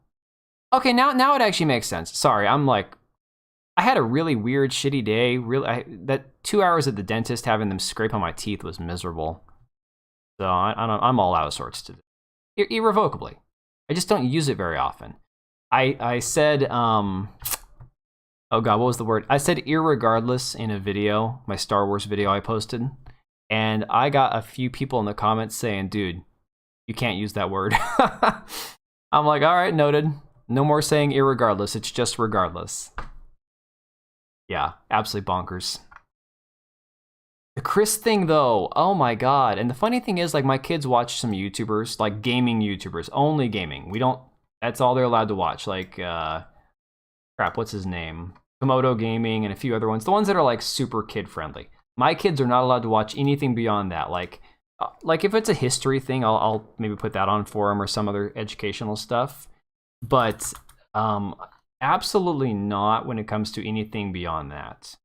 Okay, now it actually makes sense. Sorry, I'm like, I had a really weird, shitty day. That 2 hours at the dentist having them scrape on my teeth was miserable. So I'm all out of sorts to do. Irrevocably. I just don't use it very often. I said, oh God, what was the word? I said irregardless in a video, my Star Wars video I posted. And I got a few people in the comments saying, dude, you can't use that word. I'm like, all right, noted. No more saying irregardless. It's just regardless. Yeah, absolutely bonkers. The Chris thing, though, oh my God. And the funny thing is, like, my kids watch some YouTubers, like gaming YouTubers, only gaming. That's all they're allowed to watch. Like, crap, what's his name? Komodo Gaming and a few other ones. The ones that are, like, super kid-friendly. My kids are not allowed to watch anything beyond that. Like if it's a history thing, I'll maybe put that on for them or some other educational stuff. But absolutely not when it comes to anything beyond that.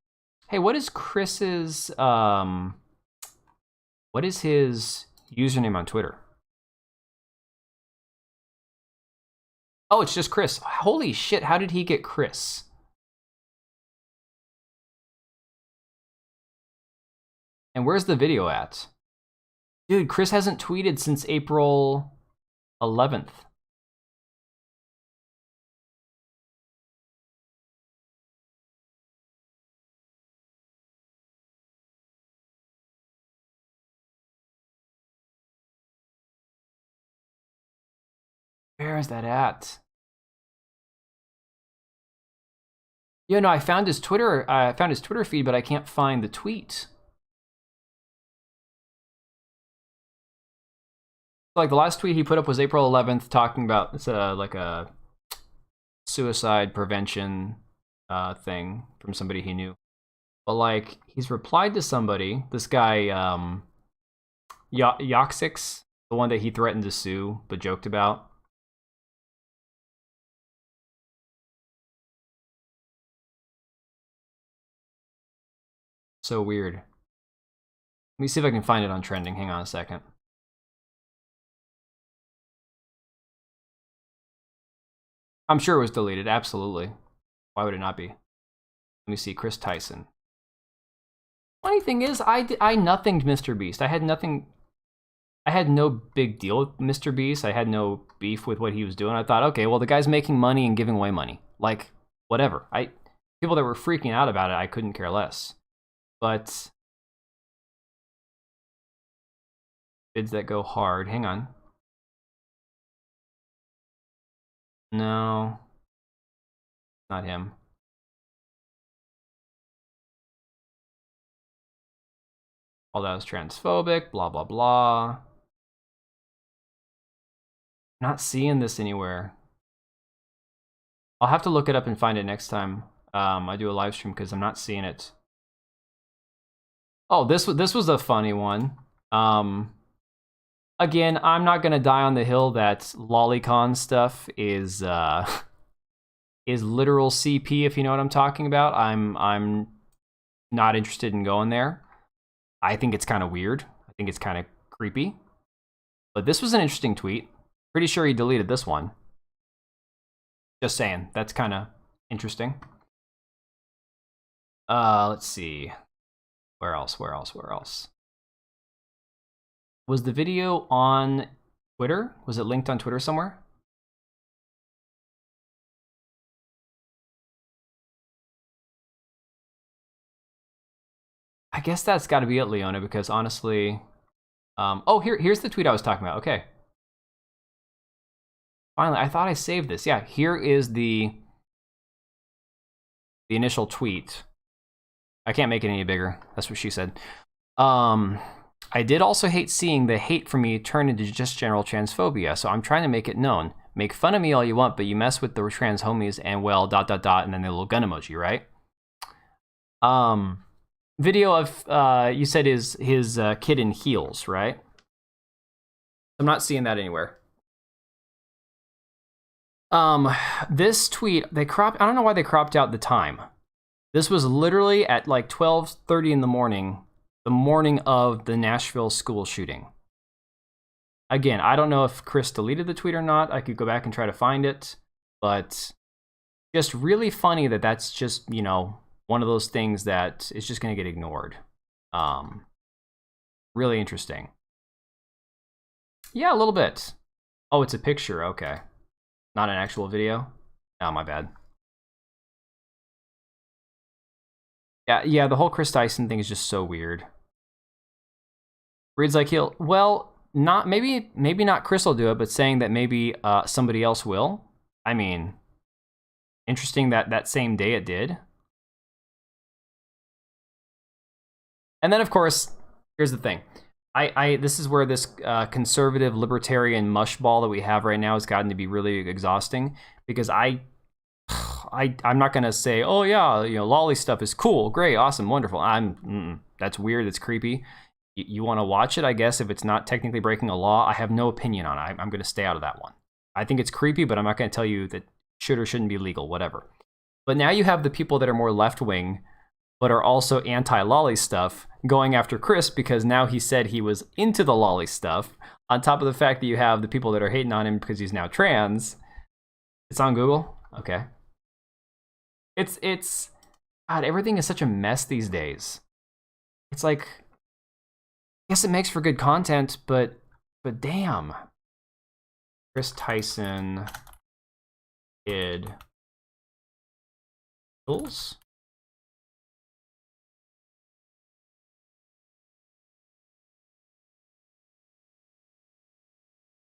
Hey, what is Chris's? What is his username on Twitter? Oh, it's just Chris. Holy shit! How did he get Chris? And where's the video at? Dude, Chris hasn't tweeted since April 11th. Where is that at? Yeah, no, I found his Twitter feed, but I can't find the tweet. Like the last tweet he put up was April 11th, talking about it's like a suicide prevention thing from somebody he knew. But like he's replied to somebody, this guy Yoxix, the one that he threatened to sue but joked about. So weird. Let me see if I can find it on trending. Hang on a second. I'm sure it was deleted, absolutely. Why would it not be? Let me see, Chris Tyson. Funny thing is, I nothinged Mr. Beast. I had no big deal with Mr. Beast. I had no beef with what he was doing. I thought, okay, well, the guy's making money and giving away money. Like, whatever. People that were freaking out about it, I couldn't care less. But bids that go hard. Hang on. No, not him. All that was transphobic, blah, blah, blah. Not seeing this anywhere. I'll have to look it up and find it next time I do a live stream because I'm not seeing it. Oh, this was a funny one. Again, I'm not gonna die on the hill that lolicon stuff is literal CP, if you know what I'm talking about. I'm not interested in going there. I think it's kind of weird. I think it's kind of creepy. But this was an interesting tweet. Pretty sure he deleted this one. Just saying, that's kind of interesting. Let's see. Where else? Was the video on Twitter? Was it linked on Twitter somewhere? I guess that's got to be it, Leona, because honestly... oh, here's the tweet I was talking about. Okay. Finally, I thought I saved this. Yeah, here is the initial tweet. I can't make it any bigger. That's what she said. I did also hate seeing the hate for me turn into just general transphobia, so I'm trying to make it known. Make fun of me all you want, but you mess with the trans homies and well, ... and then the little gun emoji, right? Video of, you said his kid in heels, right? I'm not seeing that anywhere. This tweet, I don't know why they cropped out the time. This was literally at like 12:30 in the morning of the Nashville school shooting. Again, I don't know if Chris deleted the tweet or not. I could go back and try to find it, but just really funny that that's just, you know, one of those things that is just going to get ignored. Really interesting. Yeah, a little bit. Oh, it's a picture. Okay. Not an actual video. Oh, my bad. Yeah, the whole Chris Tyson thing is just so weird. Reads like he'll, well, not maybe not Chris will do it, but saying that maybe somebody else will. I mean, interesting that same day it did. And then, of course, here's the thing. This is where this conservative libertarian mushball that we have right now has gotten to be really exhausting, because I'm not gonna say, oh yeah, you know, lolly stuff is cool, great, awesome, wonderful. That's weird, it's creepy. You want to watch it, I guess, if it's not technically breaking a law. I have no opinion on it. I'm gonna stay out of that one. I think it's creepy, but I'm not gonna tell you that should or shouldn't be legal, whatever. But now you have the people that are more left-wing, but are also anti-lolly stuff, going after Chris because now he said he was into the lolly stuff, on top of the fact that you have the people that are hating on him because he's now trans. It's on Google? Okay. It's God, everything is such a mess these days. It's like, I guess it makes for good content, but damn. Chris Tyson kid tools?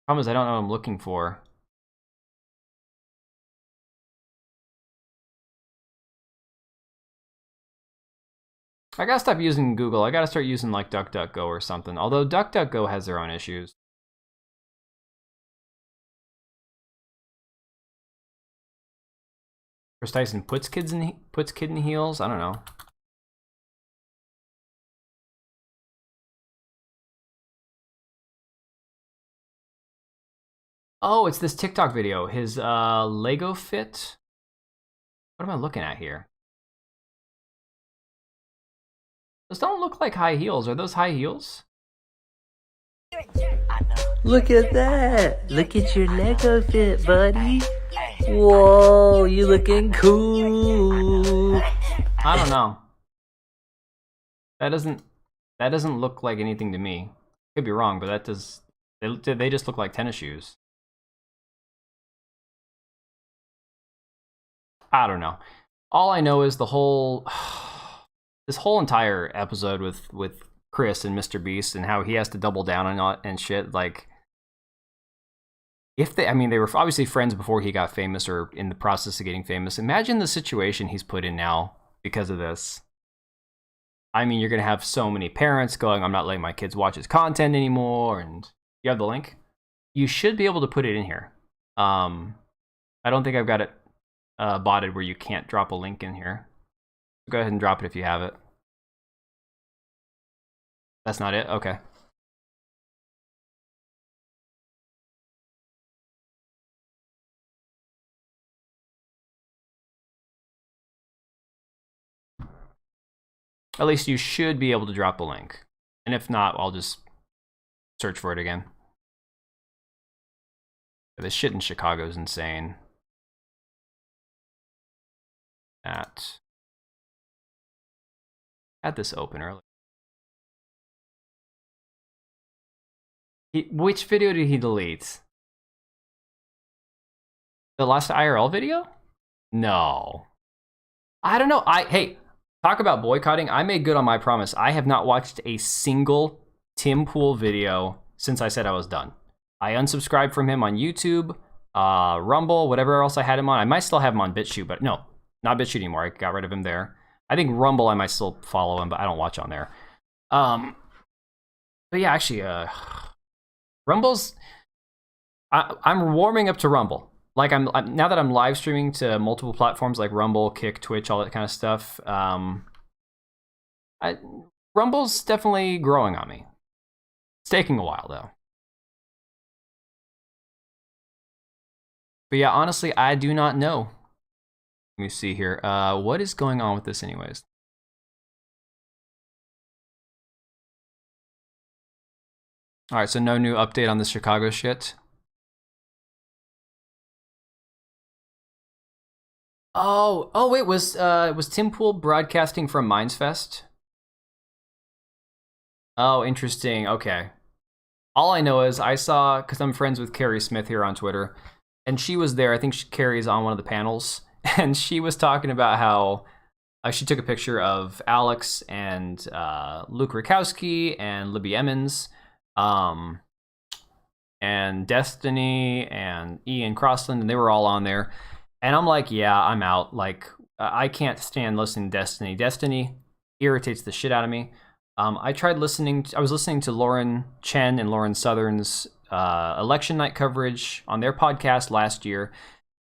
Problem is, I don't know what I'm looking for. I gotta stop using Google. I gotta start using like DuckDuckGo or something. Although DuckDuckGo has their own issues. Chris Tyson puts kid in heels? I don't know. Oh, it's this TikTok video. His Lego fit. What am I looking at here? Those don't look like high heels. Are those high heels? Look at that. Look at your Lego fit, buddy. Whoa, you looking cool. I don't know. That doesn't look like anything to me. Could be wrong, but that does. They just look like tennis shoes. I don't know. All I know is the whole this whole entire episode with Chris and Mr. Beast and how he has to double down on it and shit. Like, if they were obviously friends before he got famous or in the process of getting famous. Imagine the situation he's put in now because of this. I mean, you're gonna have so many parents going, "I'm not letting my kids watch his content anymore." And you have the link. You should be able to put it in here. I don't think I've got it botted where you can't drop a link in here. Go ahead and drop it if you have it. That's not it? Okay. At least you should be able to drop a link. And if not, I'll just search for it again. This shit in Chicago is insane. Had this open earlier. Which video did he delete? The last IRL video? No. I don't know. Hey, talk about boycotting. I made good on my promise. I have not watched a single Tim Pool video since I said I was done. I unsubscribed from him on YouTube, Rumble, whatever else I had him on. I might still have him on BitChute, but no, not BitChute anymore. I got rid of him there. I think Rumble I might still follow him, but I don't watch on there. But yeah, actually, Rumble's... I'm warming up to Rumble. Like, I'm now that I'm live streaming to multiple platforms like Rumble, Kick, Twitch, all that kind of stuff. Rumble's definitely growing on me. It's taking a while, though. But yeah, honestly, I do not know. Let me see here. What is going on with this anyways? All right, so no new update on the Chicago shit. Oh wait, was Tim Pool broadcasting from Mindsfest? Oh, interesting. Okay. All I know is I saw, because I'm friends with Carrie Smith here on Twitter, and she was there. I think Carrie's on one of the panels, and she was talking about how she took a picture of Alex and Luke Rakowski and Libby Emmons, and Destiny and Ian Crossland, and they were all on there. And I'm like, yeah, I'm out. Like, I can't stand listening to Destiny. Destiny irritates the shit out of me. I was listening to Lauren Chen and Lauren Southern's election night coverage on their podcast last year,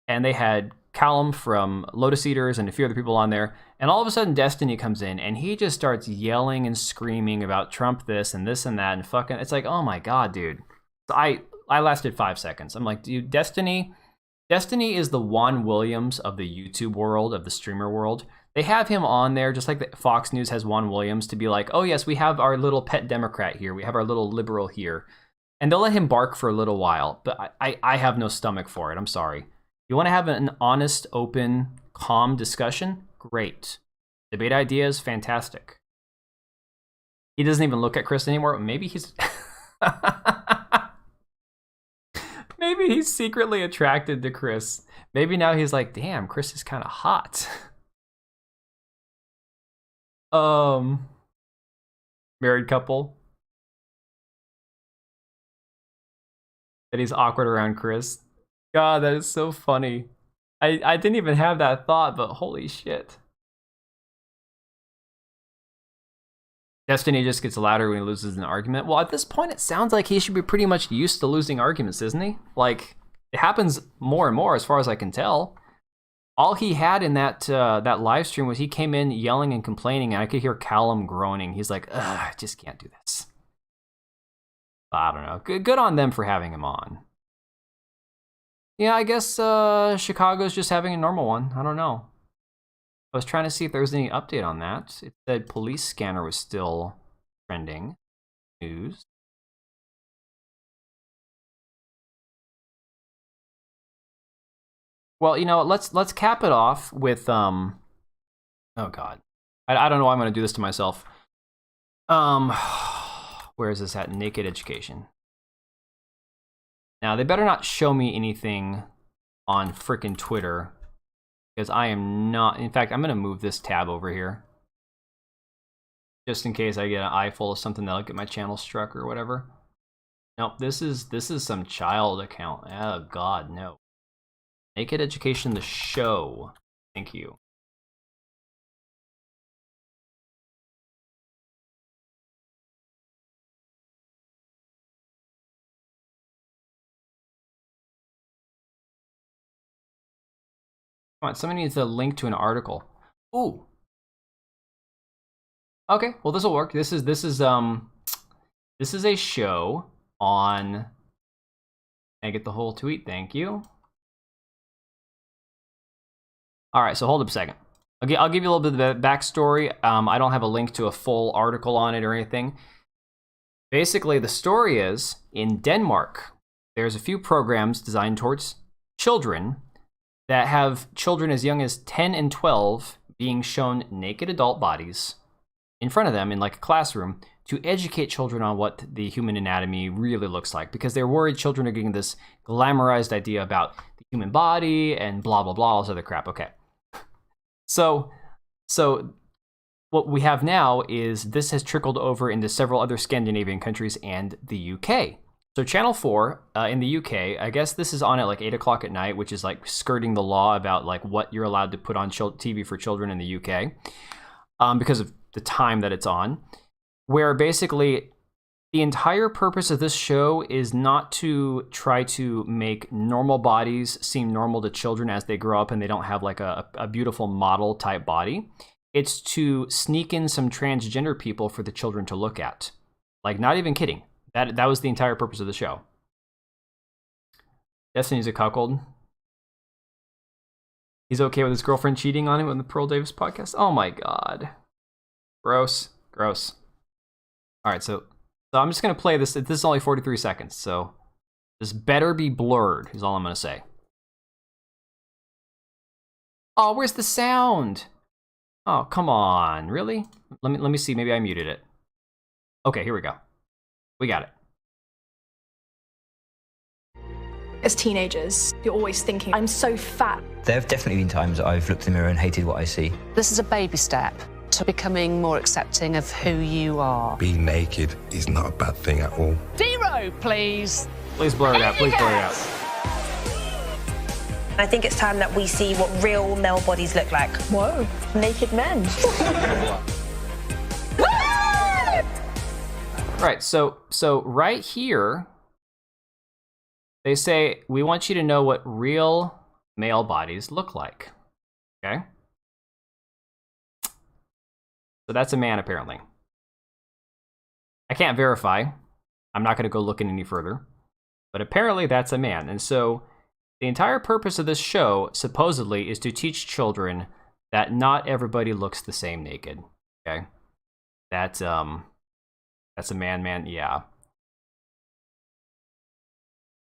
and they had Callum from Lotus Eaters and a few other people on there, and all of a sudden Destiny comes in, and he just starts yelling and screaming about Trump this and that, and fucking, it's like, oh my god, dude. So I lasted 5 seconds. I'm like, dude, Destiny is the Juan Williams of the YouTube world, of the streamer world. They have him on there, just like the Fox News has Juan Williams, to be like, oh yes, we have our little pet Democrat here. We have our little liberal here. And they'll let him bark for a little while, but I have no stomach for it. I'm sorry. You want to have an honest, open, calm discussion? Great. Debate ideas? Fantastic. He doesn't even look at Chris anymore. Maybe he's... Maybe he's secretly attracted to Chris. Maybe now he's like, damn, Chris is kind of hot. Married couple. That he's awkward around Chris. God, that is so funny. I didn't even have that thought, but holy shit. Destiny just gets louder when he loses an argument. Well, at this point, it sounds like he should be pretty much used to losing arguments, isn't he? Like, it happens more and more, as far as I can tell. All he had in that live stream was he came in yelling and complaining, and I could hear Callum groaning. He's like, ugh, I just can't do this. I don't know. Good on them for having him on. Yeah, I guess Chicago's just having a normal one. I don't know. I was trying to see if there was any update on that. It said police scanner was still trending. News. Well, you know, let's cap it off with oh god. I don't know why I'm gonna do this to myself. Where is this at? Naked Education. Now they better not show me anything on frickin' Twitter, because I am not. In fact, I'm gonna move this tab over here, just in case I get an eye full of something that'll get my channel struck or whatever. Nope, this is some child account. Oh god, no. Naked Education, the show. Thank you. Come on, somebody needs a link to an article. Ooh. Okay, well this will work. This is a show on. I get the whole tweet. Thank you. All right, so hold up a second. Okay, I'll give you a little bit of the backstory. I don't have a link to a full article on it or anything. Basically, the story is, in Denmark, there's a few programs designed towards children that have children as young as 10 and 12 being shown naked adult bodies in front of them in like a classroom to educate children on what the human anatomy really looks like, because they're worried children are getting this glamorized idea about the human body and blah, blah, blah, all this other crap. Okay. So what we have now is this has trickled over into several other Scandinavian countries and the UK. So Channel 4 in the UK, I guess this is on at like 8 o'clock at night, which is like skirting the law about like what you're allowed to put on TV for children in the UK because of the time that it's on, where basically the entire purpose of this show is not to try to make normal bodies seem normal to children as they grow up and they don't have like a beautiful model type body. It's to sneak in some transgender people for the children to look at. Like, not even kidding. That was the entire purpose of the show. Destiny's a cuckold. He's okay with his girlfriend cheating on him on the Pearl Davis podcast. Oh my god. Gross. Gross. Alright, so I'm just going to play this. This is only 43 seconds, so this better be blurred, is all I'm going to say. Oh, where's the sound? Oh, come on. Really? Let me see. Maybe I muted it. Okay, here we go. We got it. As teenagers, you're always thinking, I'm so fat. There have definitely been times that I've looked in the mirror and hated what I see. This is a baby step to becoming more accepting of who you are. Being naked is not a bad thing at all. 0, please. Please blur it out. Please blur it out. I think it's time that we see what real male bodies look like. Whoa, naked men. Right, so right here, they say, we want you to know what real male bodies look like. Okay? So that's a man, apparently. I can't verify. I'm not going to go looking any further. But apparently that's a man. And so the entire purpose of this show, supposedly, is to teach children that not everybody looks the same naked. Okay? That's a man, yeah.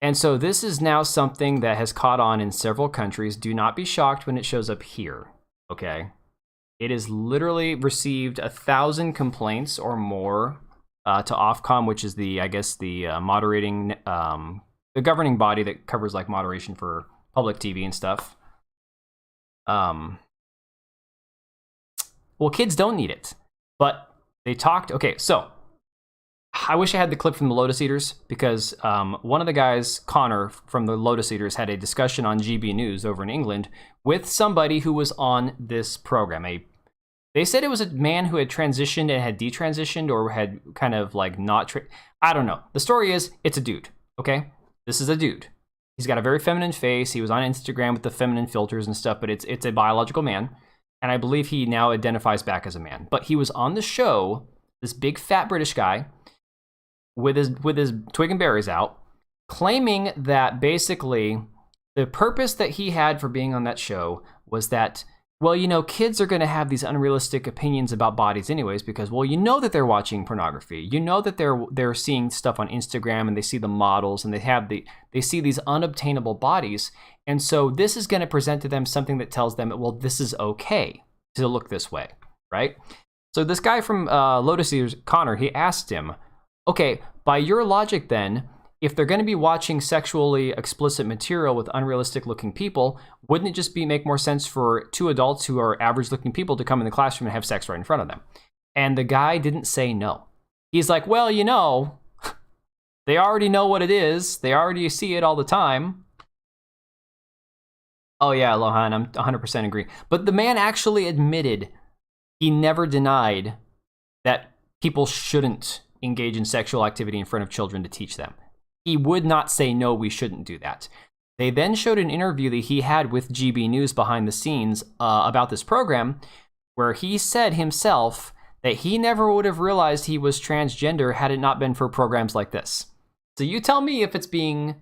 And so this is now something that has caught on in several countries. Do not be shocked when it shows up here, okay? It has literally received 1,000 complaints or more to Ofcom, which is the, I guess, the moderating, the governing body that covers like moderation for public TV and stuff. Well, kids don't need it, but they talked. Okay, so I wish I had the clip from the Lotus Eaters, because one of the guys, Connor from the Lotus Eaters, had a discussion on GB News over in England with somebody who was on this program. They said it was a man who had transitioned and had detransitioned, or had kind of like not. I don't know. The story is, it's a dude. Okay, this is a dude. He's got a very feminine face. He was on Instagram with the feminine filters and stuff, but it's a biological man, and I believe he now identifies back as a man. But he was on the show, this big fat British guy, with his twig and berries out, claiming that basically the purpose that he had for being on that show was that, well, you know, kids are going to have these unrealistic opinions about bodies anyways, because, well, you know that they're watching pornography. You know that they're seeing stuff on Instagram, and they see the models, and they see these unobtainable bodies. And so this is going to present to them something that tells them, well, this is okay to look this way, right? So this guy from Lotus Eaters, Connor, he asked him, okay, by your logic then, if they're going to be watching sexually explicit material with unrealistic looking people, wouldn't it just make more sense for two adults who are average looking people to come in the classroom and have sex right in front of them? And the guy didn't say no. He's like, well, you know, they already know what it is. They already see it all the time. Oh yeah, Lohan, I'm 100% agree. But the man actually admitted, he never denied that people shouldn't engage in sexual activity in front of children to teach them. He would not say, no, we shouldn't do that. They then showed an interview that he had with GB News behind the scenes about this program, where he said himself that he never would have realized he was transgender had it not been for programs like this. So you tell me if it's being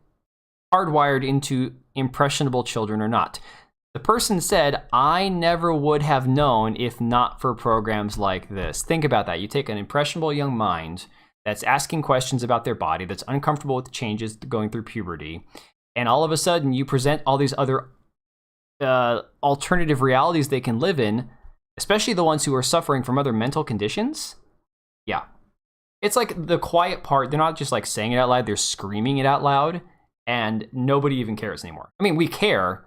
hardwired into impressionable children or not. The person said, I never would have known if not for programs like this. Think about that. You take an impressionable young mind that's asking questions about their body, that's uncomfortable with the changes going through puberty, and all of a sudden you present all these other alternative realities they can live in, especially the ones who are suffering from other mental conditions. Yeah. it's like the quiet part. They're not just like saying it out loud; they're screaming it out loud, and nobody even cares anymore. I mean, we care,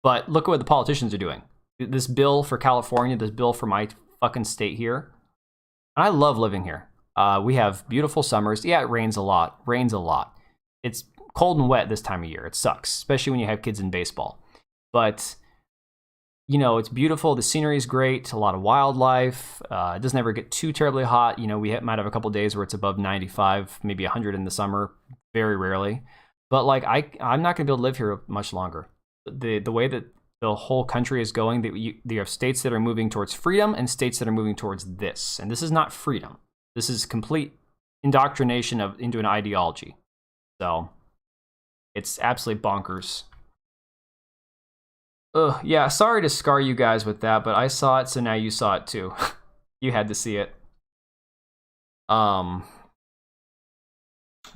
but look at what the politicians are doing. This bill for California, this bill for my fucking state here. And I love living here. We have beautiful summers. Yeah, it rains a lot. It's cold and wet this time of year. It sucks, especially when you have kids in baseball. But you know, it's beautiful. The scenery is great. A lot of wildlife. It doesn't ever get too terribly hot. You know, we might have a couple days where it's above 95, maybe 100 in the summer. Very rarely. But like, I'm not going to be able to live here much longer. The way that the whole country is going, that you have states that are moving towards freedom and states that are moving towards this. And this is not freedom. This is complete indoctrination into an ideology. So it's absolutely bonkers. Ugh, yeah, sorry to scar you guys with that, but I saw it, so now you saw it too. You had to see it. Yeah.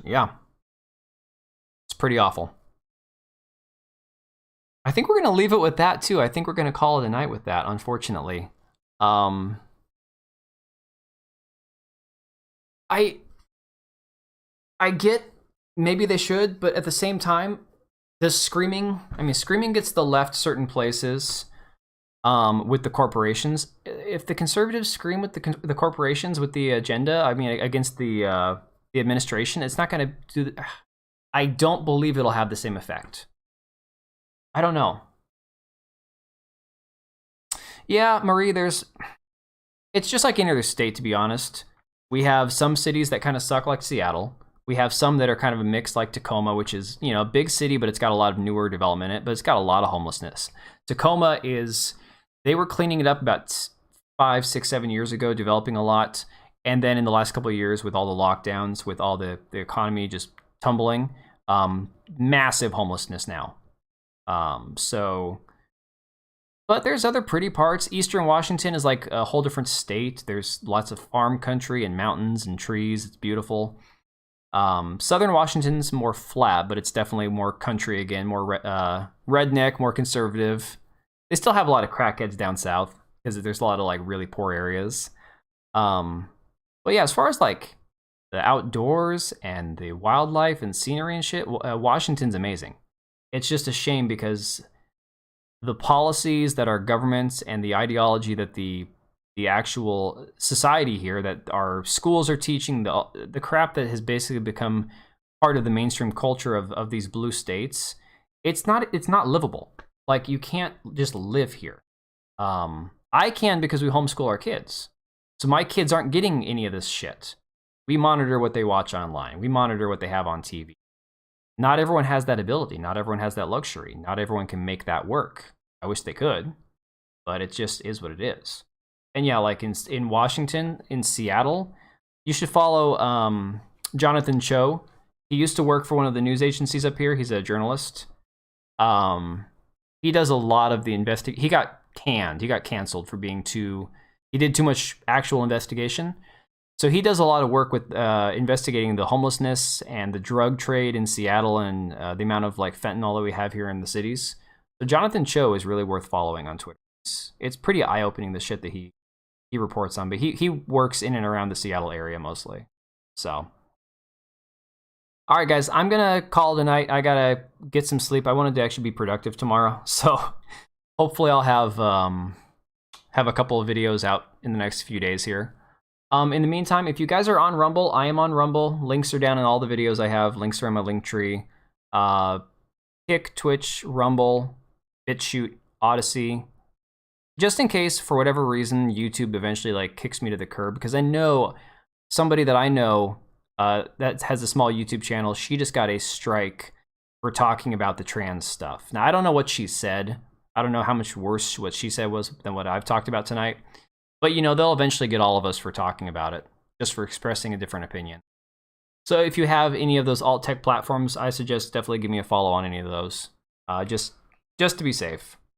It's pretty awful. I think we're going to leave it with that too. I think we're going to call it a night with that, unfortunately. I get maybe they should, but at the same time, the screaming, I mean, screaming gets the left certain places with the corporations. If the conservatives scream with the corporations, with the agenda, I mean, against the administration, it's not going to do. I don't believe it'll have the same effect. I don't know. Yeah, Marie, it's just like any other state, to be honest. We have some cities that kind of suck, like Seattle. We have some that are kind of a mix, like Tacoma, which is, you know, a big city, but it's got a lot of newer development in it, but it's got a lot of homelessness. Tacoma they were cleaning it up about 5, 6, 7 years ago, developing a lot. And then in the last couple of years, with all the lockdowns, with all the economy just tumbling, massive homelessness now. But there's other pretty parts. Eastern Washington is like a whole different state. There's lots of farm country and mountains and trees. It's beautiful. Southern Washington's more flat, but it's definitely more country again, more redneck, more conservative. They still have a lot of crackheads down south because there's a lot of like really poor areas. But yeah, as far as like the outdoors and the wildlife and scenery and shit, Washington's amazing. It's just a shame because the policies that our governments and the ideology that the actual society here, that our schools are teaching, the crap that has basically become part of the mainstream culture of these blue states, it's not livable. Like, you can't just live here. I can because we homeschool our kids. So my kids aren't getting any of this shit. We monitor what they watch online. We monitor what they have on TV. Not everyone has that ability. Not everyone has that luxury. Not everyone can make that work. I wish they could, but it just is what it is. And yeah, like in Washington, in Seattle, you should follow Jonathan Cho. He used to work for one of the news agencies up here. He's a journalist. He does a lot of the He got canned. He got canceled for being he did too much actual investigation. So he does a lot of work with investigating the homelessness and the drug trade in Seattle and the amount of like fentanyl that we have here in the cities. So Jonathan Cho is really worth following on Twitter. It's pretty eye-opening, the shit that he reports on, but he works in and around the Seattle area mostly. So, all right, guys, I'm gonna call it a night. I gotta get some sleep. I wanted to actually be productive tomorrow, so hopefully I'll have a couple of videos out in the next few days here. In the meantime, if you guys are on Rumble, I am on Rumble. Links are down in all the videos I have. Links are in my link tree. Kick, Twitch, Rumble, BitChute, Odyssey. Just in case, for whatever reason, YouTube eventually like kicks me to the curb, because I know somebody that I know that has a small YouTube channel, she just got a strike for talking about the trans stuff. Now, I don't know what she said. I don't know how much worse what she said was than what I've talked about tonight. But, you know, they'll eventually get all of us for talking about it, just for expressing a different opinion. So if you have any of those alt-tech platforms, I suggest definitely give me a follow on any of those, just to be safe.